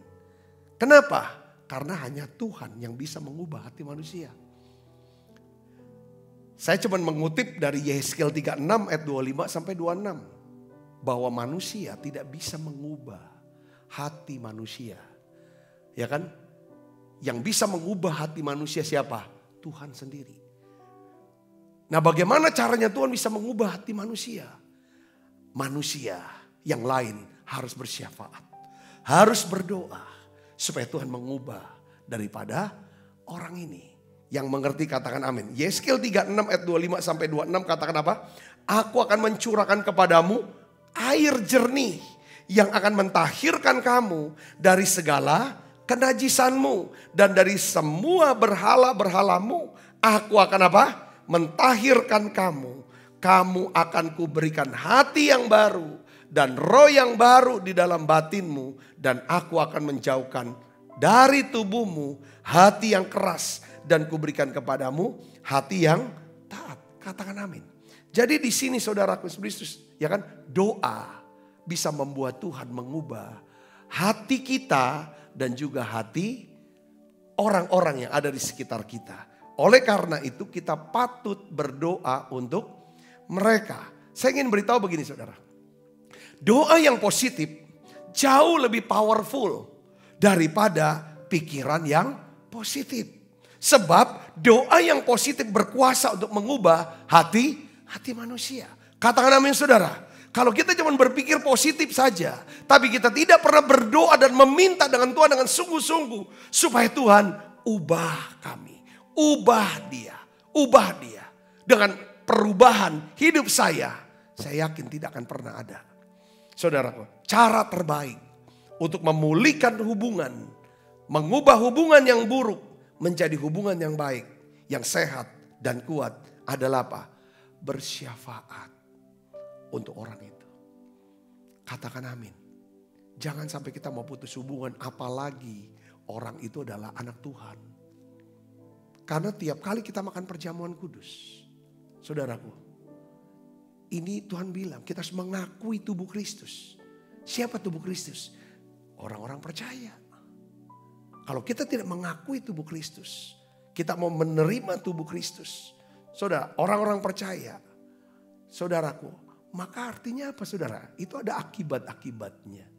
Speaker 2: Kenapa? Karena hanya Tuhan yang bisa mengubah hati manusia. Saya cuma mengutip dari Yehezkiel 36 ayat 25 sampai 26. Bahwa manusia tidak bisa mengubah hati manusia. Ya kan? Yang bisa mengubah hati manusia siapa? Tuhan sendiri. Nah, bagaimana caranya Tuhan bisa mengubah hati manusia? Manusia yang lain harus bersyafaat. Harus berdoa. Supaya Tuhan mengubah daripada orang ini. Yang mengerti katakan amin. Yehezkiel 36 ayat 25 sampai 26 katakan apa? Aku akan mencurahkan kepadamu air jernih yang akan mentahirkan kamu dari segala kenajisanmu. Dan dari semua berhala-berhalamu. Aku akan apa? Mentahirkan kamu. Kamu akan kuberikan hati yang baru. Dan roh yang baru di dalam batinmu. Dan aku akan menjauhkan dari tubuhmu hati yang keras. Dan kuberikan kepadamu hati yang taat. Katakan amin. Jadi di sini saudaraku Kristus, ya kan, doa bisa membuat Tuhan mengubah hati kita dan juga hati orang-orang yang ada di sekitar kita. Oleh karena itu kita patut berdoa untuk mereka. Saya ingin beritahu begini saudara. Doa yang positif jauh lebih powerful daripada pikiran yang positif. Sebab doa yang positif berkuasa untuk mengubah hati manusia. Katakan amin saudara. Kalau kita cuma berpikir positif saja, tapi kita tidak pernah berdoa dan meminta dengan Tuhan dengan sungguh-sungguh. Supaya Tuhan ubah kami, ubah dia. Dengan perubahan hidup saya yakin tidak akan pernah ada. Saudaraku, cara terbaik untuk memulihkan hubungan, mengubah hubungan yang buruk menjadi hubungan yang baik, yang sehat dan kuat adalah apa? Bersyafaat untuk orang itu. Katakan amin. Jangan sampai kita mau putus hubungan, apalagi orang itu adalah anak Tuhan. Karena tiap kali kita makan perjamuan kudus, saudaraku, ini Tuhan bilang kita harus mengakui tubuh Kristus. Siapa tubuh Kristus? Orang-orang percaya. Kalau kita tidak mengakui tubuh Kristus, kita mau menerima tubuh Kristus, saudara, orang-orang percaya, saudaraku, maka artinya apa saudara? Itu ada akibat-akibatnya.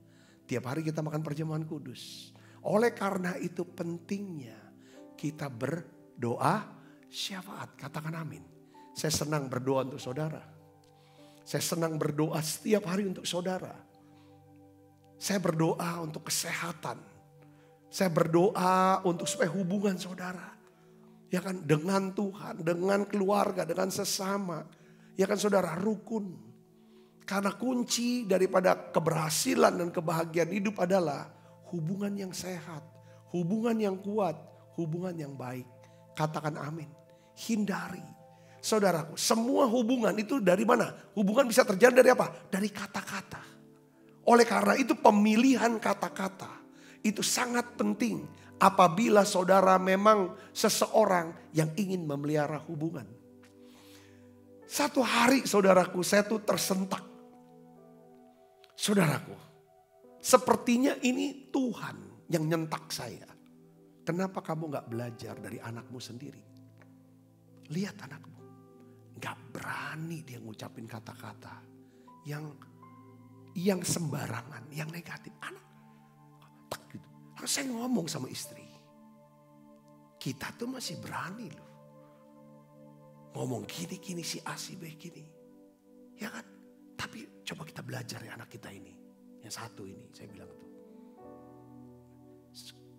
Speaker 2: Tiap hari kita makan perjamuan kudus. Oleh karena itu pentingnya kita berdoa syafaat. Katakan amin. Saya senang berdoa untuk saudara. Saya senang berdoa setiap hari untuk saudara. Saya berdoa untuk kesehatan. Saya berdoa untuk supaya hubungan saudara, ya kan, dengan Tuhan, dengan keluarga, dengan sesama, ya kan saudara, rukun. Karena kunci daripada keberhasilan dan kebahagiaan hidup adalah hubungan yang sehat, hubungan yang kuat, hubungan yang baik. Katakan amin. Hindari. Saudaraku, semua hubungan itu dari mana? Hubungan bisa terjadi dari apa? Dari kata-kata. Oleh karena itu pemilihan kata-kata itu sangat penting apabila saudara memang seseorang yang ingin memelihara hubungan. Satu hari saudaraku, saya tuh tersentak. Saudaraku, sepertinya ini Tuhan yang nyentak saya. Kenapa kamu gak belajar dari anakmu sendiri? Lihat anakmu, gak berani dia ngucapin kata-kata yang sembarangan, yang negatif. Anak, gitu. Lalu saya ngomong sama istri, kita tuh masih berani loh. Ngomong gini si A si B gini. Ya kan? Tapi coba kita belajar ya anak kita ini. Yang satu ini saya bilang tuh.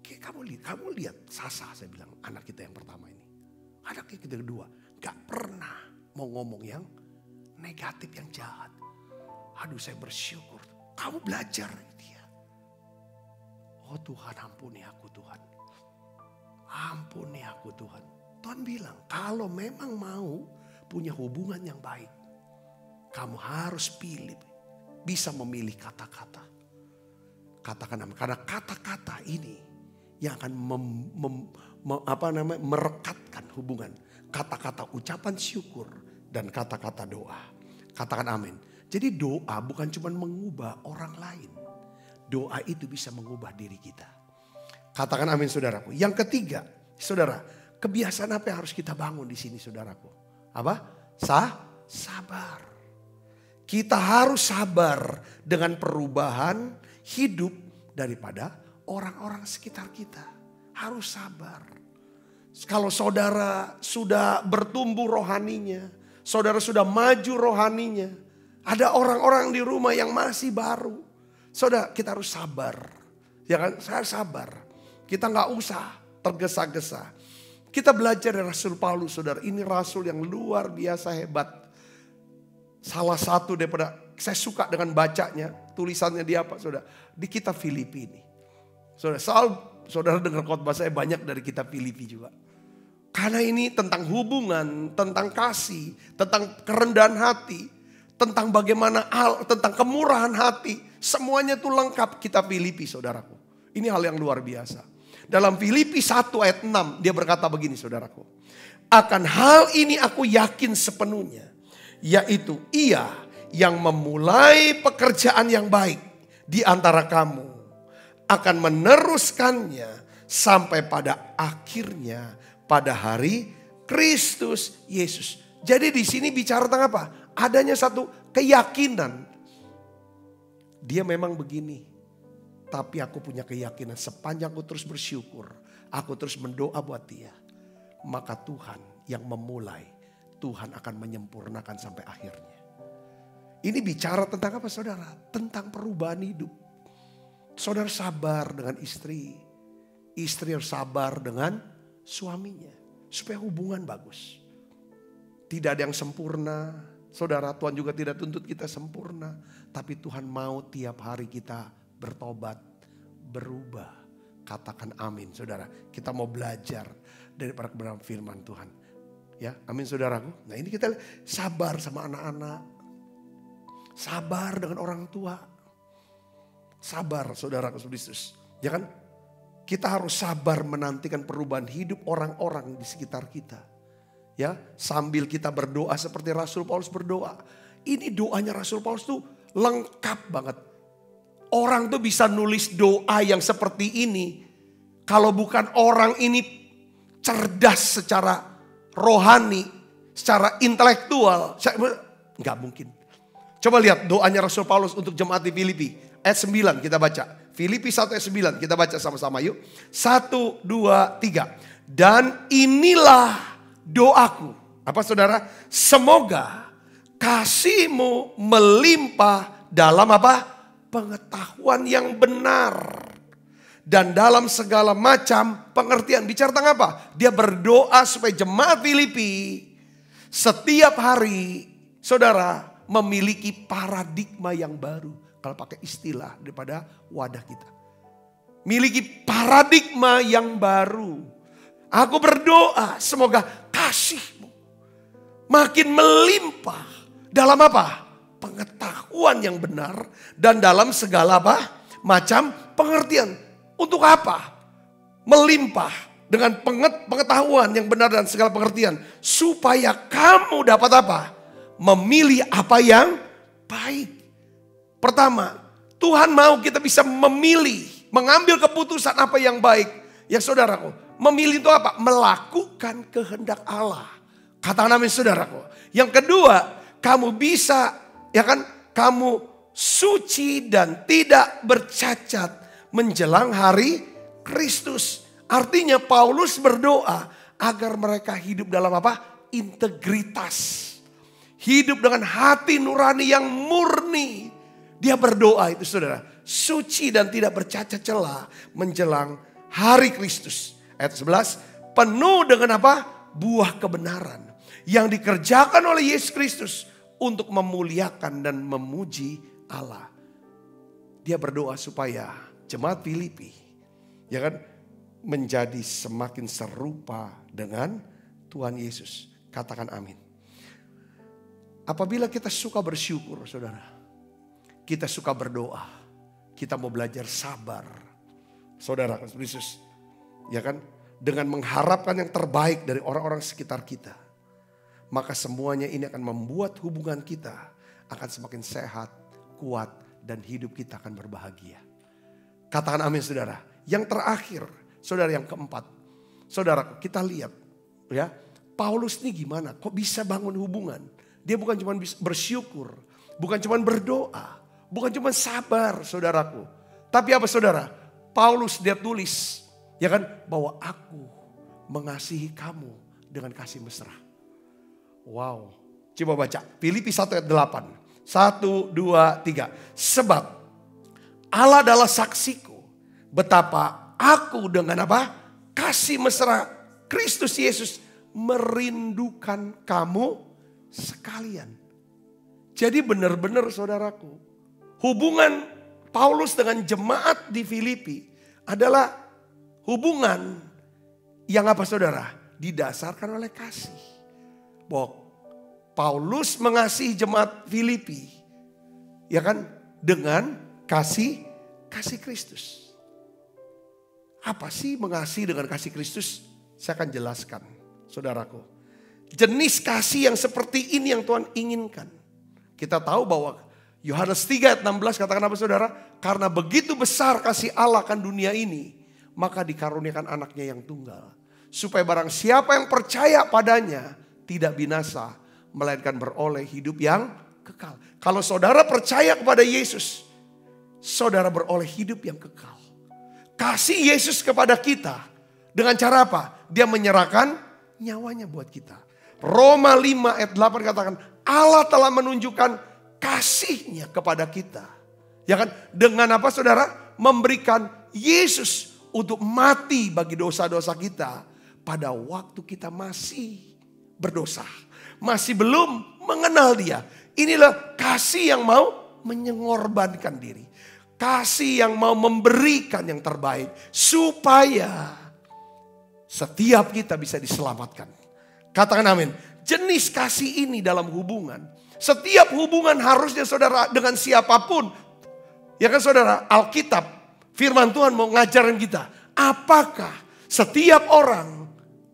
Speaker 2: Kamu lihat Sasa, saya bilang anak kita yang pertama ini. Anak kita kedua gak pernah mau ngomong yang negatif, yang jahat. Aduh saya bersyukur. Kamu belajar dia. Oh Tuhan, ampuni aku Tuhan. Ampuni aku Tuhan. Tuhan bilang kalau memang mau punya hubungan yang baik, kamu harus pilih, bisa memilih kata-kata. Katakan nama, karena kata-kata ini yang akan merekatkan hubungan. Kata-kata ucapan syukur dan kata-kata doa. Katakan amin. Jadi doa bukan cuma mengubah orang lain. Doa itu bisa mengubah diri kita. Katakan amin saudaraku. Yang ketiga, saudara, kebiasaan apa yang harus kita bangun di sini saudaraku? Apa? Sabar. Kita harus sabar dengan perubahan hidup daripada orang-orang sekitar kita. Harus sabar. Kalau saudara sudah bertumbuh rohaninya, saudara sudah maju rohaninya, ada orang-orang di rumah yang masih baru. Saudara, kita harus sabar. Ya kan? Saya sabar. Kita nggak usah tergesa-gesa. Kita belajar dari Rasul Paulus, saudara. Ini Rasul yang luar biasa hebat. Salah satu daripada, saya suka dengan bacanya, tulisannya dia apa, saudara? Di kitab Filipi ini. Saudara dengar khotbah saya banyak dari kitab Filipi juga. Karena ini tentang hubungan, tentang kasih, tentang kerendahan hati, tentang bagaimana tentang kemurahan hati. Semuanya itu lengkap kitab Filipi, saudaraku. Ini hal yang luar biasa. Dalam Filipi 1 ayat 6 dia berkata begini saudaraku. Akan hal ini aku yakin sepenuhnya. Yaitu ia yang memulai pekerjaan yang baik di antara kamu. Akan meneruskannya sampai pada akhirnya pada hari Kristus Yesus. Jadi di sini bicara tentang apa? Adanya satu keyakinan. Dia memang begini. Tapi aku punya keyakinan sepanjang aku terus bersyukur. Aku terus mendoa buat dia. Maka Tuhan yang memulai. Tuhan akan menyempurnakan sampai akhirnya. Ini bicara tentang apa saudara? Tentang perubahan hidup. Saudara sabar dengan istri. Istri harus sabar dengan suaminya. Supaya hubungan bagus. Tidak ada yang sempurna. Saudara, Tuhan juga tidak tuntut kita sempurna. Tapi Tuhan mau tiap hari kita bertobat, berubah. Katakan amin saudara. Kita mau belajar dari para kebenaran firman Tuhan. Ya, amin saudaraku. Nah ini kita sabar sama anak-anak. Sabar dengan orang tua. Sabar saudaraku Kristus. Ya kan? Kita harus sabar menantikan perubahan hidup orang-orang di sekitar kita. Ya, sambil kita berdoa seperti Rasul Paulus berdoa. Ini doanya Rasul Paulus tuh lengkap banget. Orang tuh bisa nulis doa yang seperti ini. Kalau bukan orang ini cerdas secara rohani, secara intelektual, nggak mungkin. Coba lihat doanya Rasul Paulus untuk jemaat di Filipi. Ayat 9 kita baca. Filipi 1 ayat 9 kita baca sama-sama yuk. 1, 2, 3. Dan inilah doaku. Apa saudara? Semoga kasihmu melimpah dalam apa? Pengetahuan yang benar. Dan dalam segala macam pengertian. Bicara tentang apa? Dia berdoa supaya jemaat Filipi setiap hari saudara memiliki paradigma yang baru. Kalau pakai istilah daripada wadah kita. Miliki paradigma yang baru. Aku berdoa semoga kasihmu makin melimpah dalam apa? Pengetahuan yang benar dan dalam segala apa? Macam pengertian. Untuk apa? Melimpah dengan pengetahuan yang benar dan segala pengertian. Supaya kamu dapat apa? Memilih apa yang baik. Pertama, Tuhan mau kita bisa memilih. Mengambil keputusan apa yang baik. Ya saudaraku, memilih itu apa? Melakukan kehendak Allah. Katakan amin saudaraku. Yang kedua, kamu bisa, ya kan, kamu suci dan tidak bercacat menjelang hari Kristus. Artinya Paulus berdoa agar mereka hidup dalam apa? Integritas. Hidup dengan hati nurani yang murni. Dia berdoa itu saudara. Suci dan tidak bercacat celah menjelang hari Kristus. Ayat 11. Penuh dengan apa? Buah kebenaran. Yang dikerjakan oleh Yesus Kristus. Untuk memuliakan dan memuji Allah. Dia berdoa supaya jemaat Filipi. Ya kan? Menjadi semakin serupa dengan Tuhan Yesus. Katakan amin. Apabila kita suka bersyukur saudara. Kita suka berdoa. Kita mau belajar sabar. Saudara Kristus. Ya kan? Dengan mengharapkan yang terbaik dari orang-orang sekitar kita. Maka semuanya ini akan membuat hubungan kita akan semakin sehat, kuat, dan hidup kita akan berbahagia. Katakan amin saudara. Yang terakhir Saudara, yang keempat. Saudara, kita lihat ya, Paulus ini gimana? Kok bisa bangun hubungan? Dia bukan cuma bersyukur, bukan cuma berdoa, bukan cuma sabar, saudaraku. Tapi apa saudara? Paulus dia tulis, ya kan, bahwa aku mengasihi kamu dengan kasih mesra. Wow. Coba baca Filipi 1 ayat 8. 1, 2, 3. Sebab Allah adalah saksiku betapa aku dengan apa? Kasih mesra Kristus Yesus merindukan kamu sekalian. Jadi benar-benar saudaraku, hubungan Paulus dengan jemaat di Filipi adalah hubungan yang apa saudara? Didasarkan oleh kasih. Bahwa Paulus mengasihi jemaat Filipi, ya kan, dengan kasih Kristus. Apa sih mengasihi dengan kasih Kristus? Saya akan jelaskan, saudaraku. Jenis kasih yang seperti ini yang Tuhan inginkan. Kita tahu bahwa Yohanes 3 ayat 16 katakan apa saudara? Karena begitu besar kasih Allah akan dunia ini, maka dikaruniakan anaknya yang tunggal. Supaya barang siapa yang percaya padanya tidak binasa, melainkan beroleh hidup yang kekal. Kalau saudara percaya kepada Yesus, saudara beroleh hidup yang kekal. Kasih Yesus kepada kita dengan cara apa? Dia menyerahkan nyawanya buat kita. Roma 5 ayat 8 katakan Allah telah menunjukkan kasihnya kepada kita. Ya kan? Dengan apa saudara? Memberikan Yesus untuk mati bagi dosa-dosa kita pada waktu kita masih berdosa. Masih belum mengenal dia. Inilah kasih yang mau mengorbankan diri. Kasih yang mau memberikan yang terbaik. Supaya setiap kita bisa diselamatkan. Katakan amin. Jenis kasih ini dalam hubungan. Setiap hubungan harusnya saudara dengan siapapun. Ya kan saudara, Alkitab, firman Tuhan mau ngajarin kita. Apakah setiap orang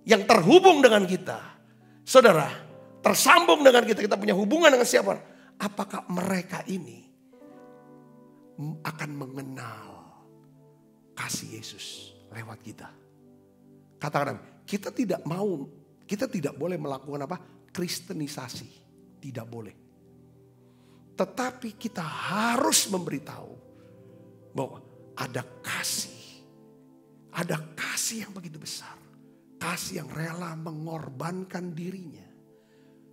Speaker 2: yang terhubung dengan kita, saudara, tersambung dengan kita, kita punya hubungan dengan siapa? Apakah mereka ini akan mengenal kasih Yesus lewat kita? Katakan, kita tidak boleh melakukan apa? Kristenisasi, tidak boleh. Tetapi kita harus memberitahu bahwa ada kasih yang begitu besar, kasih yang rela mengorbankan dirinya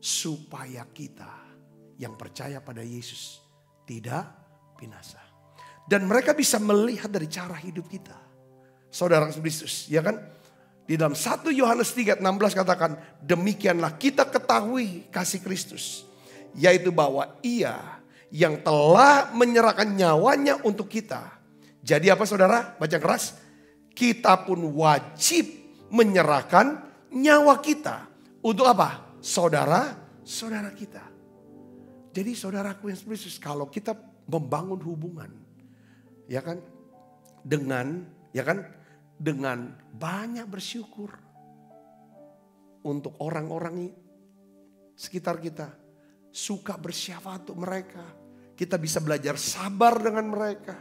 Speaker 2: supaya kita yang percaya pada Yesus tidak binasa. Dan mereka bisa melihat dari cara hidup kita. Saudara Kristus, ya kan? Di dalam 1 Yohanes 3 ayat 16 katakan, demikianlah kita ketahui kasih Kristus, yaitu bahwa Ia yang telah menyerahkan nyawanya untuk kita. Jadi apa saudara? Baca keras. Kita pun wajib menyerahkan nyawa kita. Untuk apa? Saudara-saudara kita. Jadi saudaraku yang Kristus, kalau kita membangun hubungan, ya kan, dengan banyak bersyukur untuk orang-orang sekitar kita, suka bersyafaat untuk mereka, kita bisa belajar sabar dengan mereka,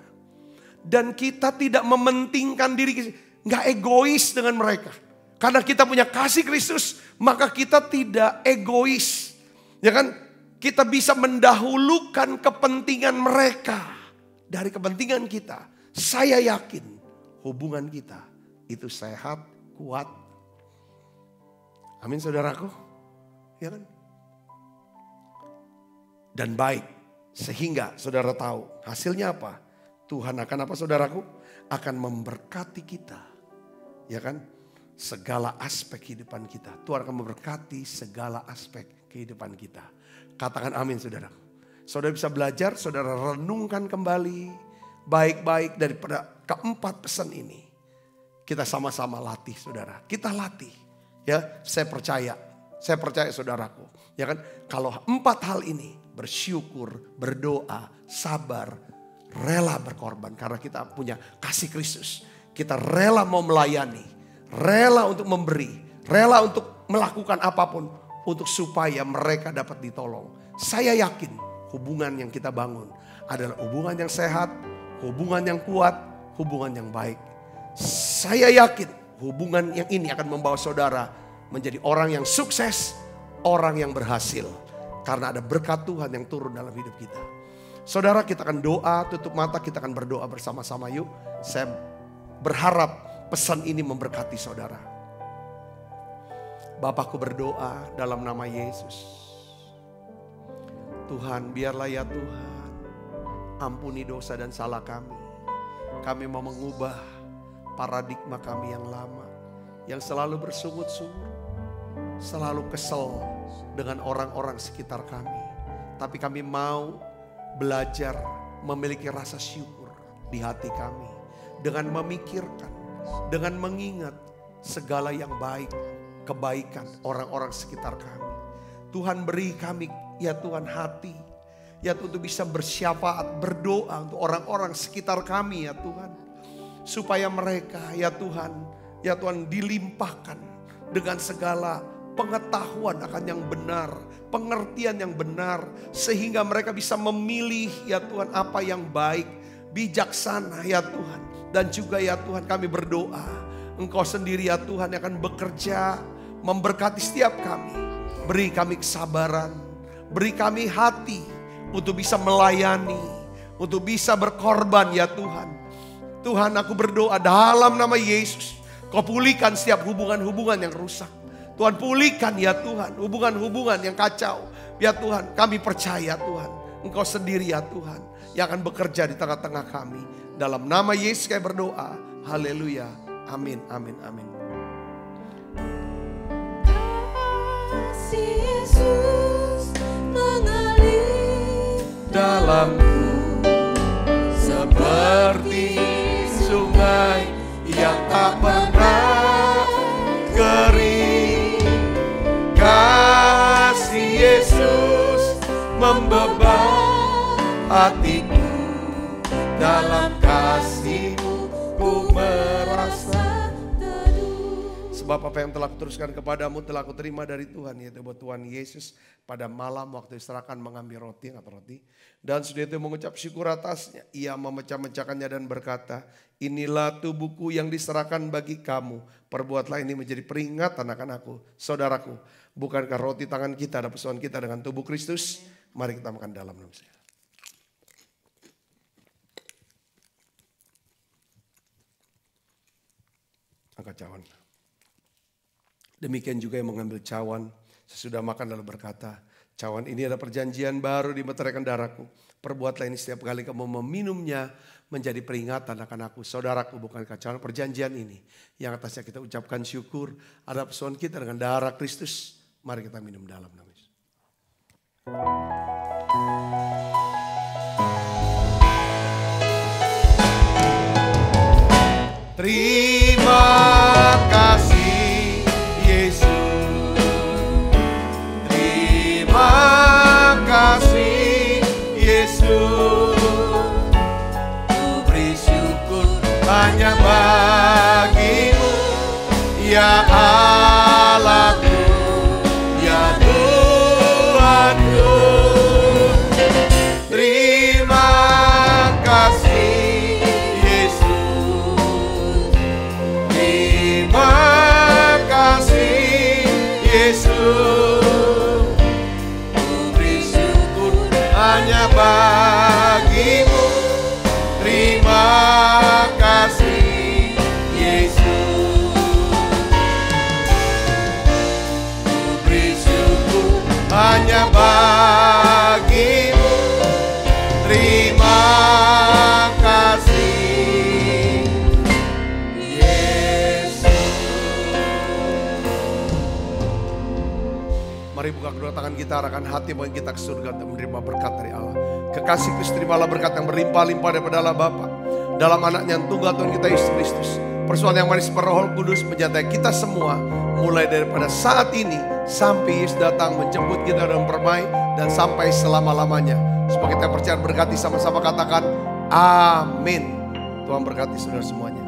Speaker 2: dan kita tidak mementingkan diri, nggak egois dengan mereka. Karena kita punya kasih Kristus, maka kita tidak egois, ya kan? Kita bisa mendahulukan kepentingan mereka dari kepentingan kita. Saya yakin hubungan kita itu sehat, kuat. Amin saudaraku. Ya kan? Dan baik. Sehingga saudara tahu hasilnya apa? Tuhan akan apa saudaraku? Akan memberkati kita. Ya kan? Segala aspek kehidupan kita. Tuhan akan memberkati segala aspek kehidupan kita. Katakan amin saudara. Saudara bisa belajar, saudara renungkan kembali. Baik-baik daripada keempat pesan ini. Kita sama-sama latih saudara. Kita latih. Ya, saya percaya saudaraku. Ya kan, kalau 4 hal ini, bersyukur, berdoa, sabar, rela berkorban. Karena kita punya kasih Kristus. Kita rela mau melayani, rela untuk memberi, rela untuk melakukan apapun untuk supaya mereka dapat ditolong. Saya yakin hubungan yang kita bangun adalah hubungan yang sehat, hubungan yang kuat, hubungan yang baik. Saya yakin hubungan yang ini akan membawa saudara menjadi orang yang sukses, orang yang berhasil. Karena ada berkat Tuhan yang turun dalam hidup kita. Saudara, kita akan doa, tutup mata, kita akan berdoa bersama-sama yuk. Saya berharap pesan ini memberkati saudara. Bapakku berdoa dalam nama Yesus. Tuhan, biarlah ya Tuhan, ampuni dosa dan salah kami. Kami mau mengubah paradigma kami yang lama, yang selalu bersungut-sungut, selalu kesel dengan orang-orang sekitar kami. Tapi kami mau belajar memiliki rasa syukur di hati kami. Dengan memikirkan, dengan mengingat segala yang baik, kebaikan orang-orang sekitar kami. Tuhan beri kami ya Tuhan hati, ya Tuhan untuk bisa bersyafaat, berdoa untuk orang-orang sekitar kami ya Tuhan. Supaya mereka ya Tuhan dilimpahkan dengan segala pengetahuan akan yang benar, pengertian yang benar, sehingga mereka bisa memilih ya Tuhan apa yang baik, bijaksana ya Tuhan. Dan juga ya Tuhan kami berdoa, Engkau sendiri ya Tuhan yang akan bekerja memberkati setiap kami. Beri kami kesabaran, beri kami hati untuk bisa melayani, untuk bisa berkorban ya Tuhan. Tuhan, aku berdoa dalam nama Yesus, Kau pulihkan setiap hubungan-hubungan yang rusak. Tuhan, pulihkan ya Tuhan hubungan-hubungan yang kacau. Ya Tuhan, kami percaya Tuhan, Engkau sendiri ya Tuhan yang akan bekerja di tengah-tengah kami. Dalam nama Yesus kami berdoa. Haleluya. Amin, amin, amin.
Speaker 3: Kasih Yesus mengalir
Speaker 2: Dalamku seperti sungai yang tak pernah kering. Kasih Yesus membeban hatiku. Dalam kasih-Mu ku merasa teduh. Sebab apa yang telah kuteruskan kepadamu telah kuterima dari Tuhan, yaitu bahwa Tuhan Yesus pada malam waktu diserahkan mengambil roti, dan sudah itu mengucap syukur atasnya. Ia memecah-mecahkannya dan berkata, inilah tubuhku yang diserahkan bagi kamu. Perbuatlah ini menjadi peringatan akan aku. Saudaraku, bukankah roti tangan kita ada persoalan kita dengan tubuh Kristus? Mari kita makan dalam nama saya. Angkat cawan. Demikian juga yang mengambil cawan sesudah makan lalu berkata, cawan ini adalah perjanjian baru di meteraikan darahku. Perbuatlah ini setiap kali kamu meminumnya menjadi peringatan akan aku. Saudaraku, bukankah cawan perjanjian ini yang atasnya kita ucapkan syukur ada persoalan kita dengan darah Kristus. Mari kita minum dalam nama Yesus. Terima kasih Yesus, terima kasih Yesus, ku beri syukur hanya bagi-Mu ya Allahku, ya Tuhanku. Terima kasih Yesus, ku beri syukur hanya bagi-Mu. Terima kasih Yesus, ku beri syukur hanya bagi-Mu. Terima kasih Mari buka kedua tangan kita, arahkan hati mohon kita ke surga untuk menerima berkat dari Allah. Kekasih Kristus, terimalah berkat yang berlimpah-limpah daripada Allah Bapa. Dalam anaknya yang tunggal Tuhan kita Yesus Kristus. Persoalan yang manis Roh Kudus menyertai kita semua. Mulai daripada saat ini sampai Yesus datang menjemput kita dalam permai. Dan sampai selama-lamanya. Supaya kita percaya berkati sama-sama katakan amin. Tuhan berkati saudara semuanya.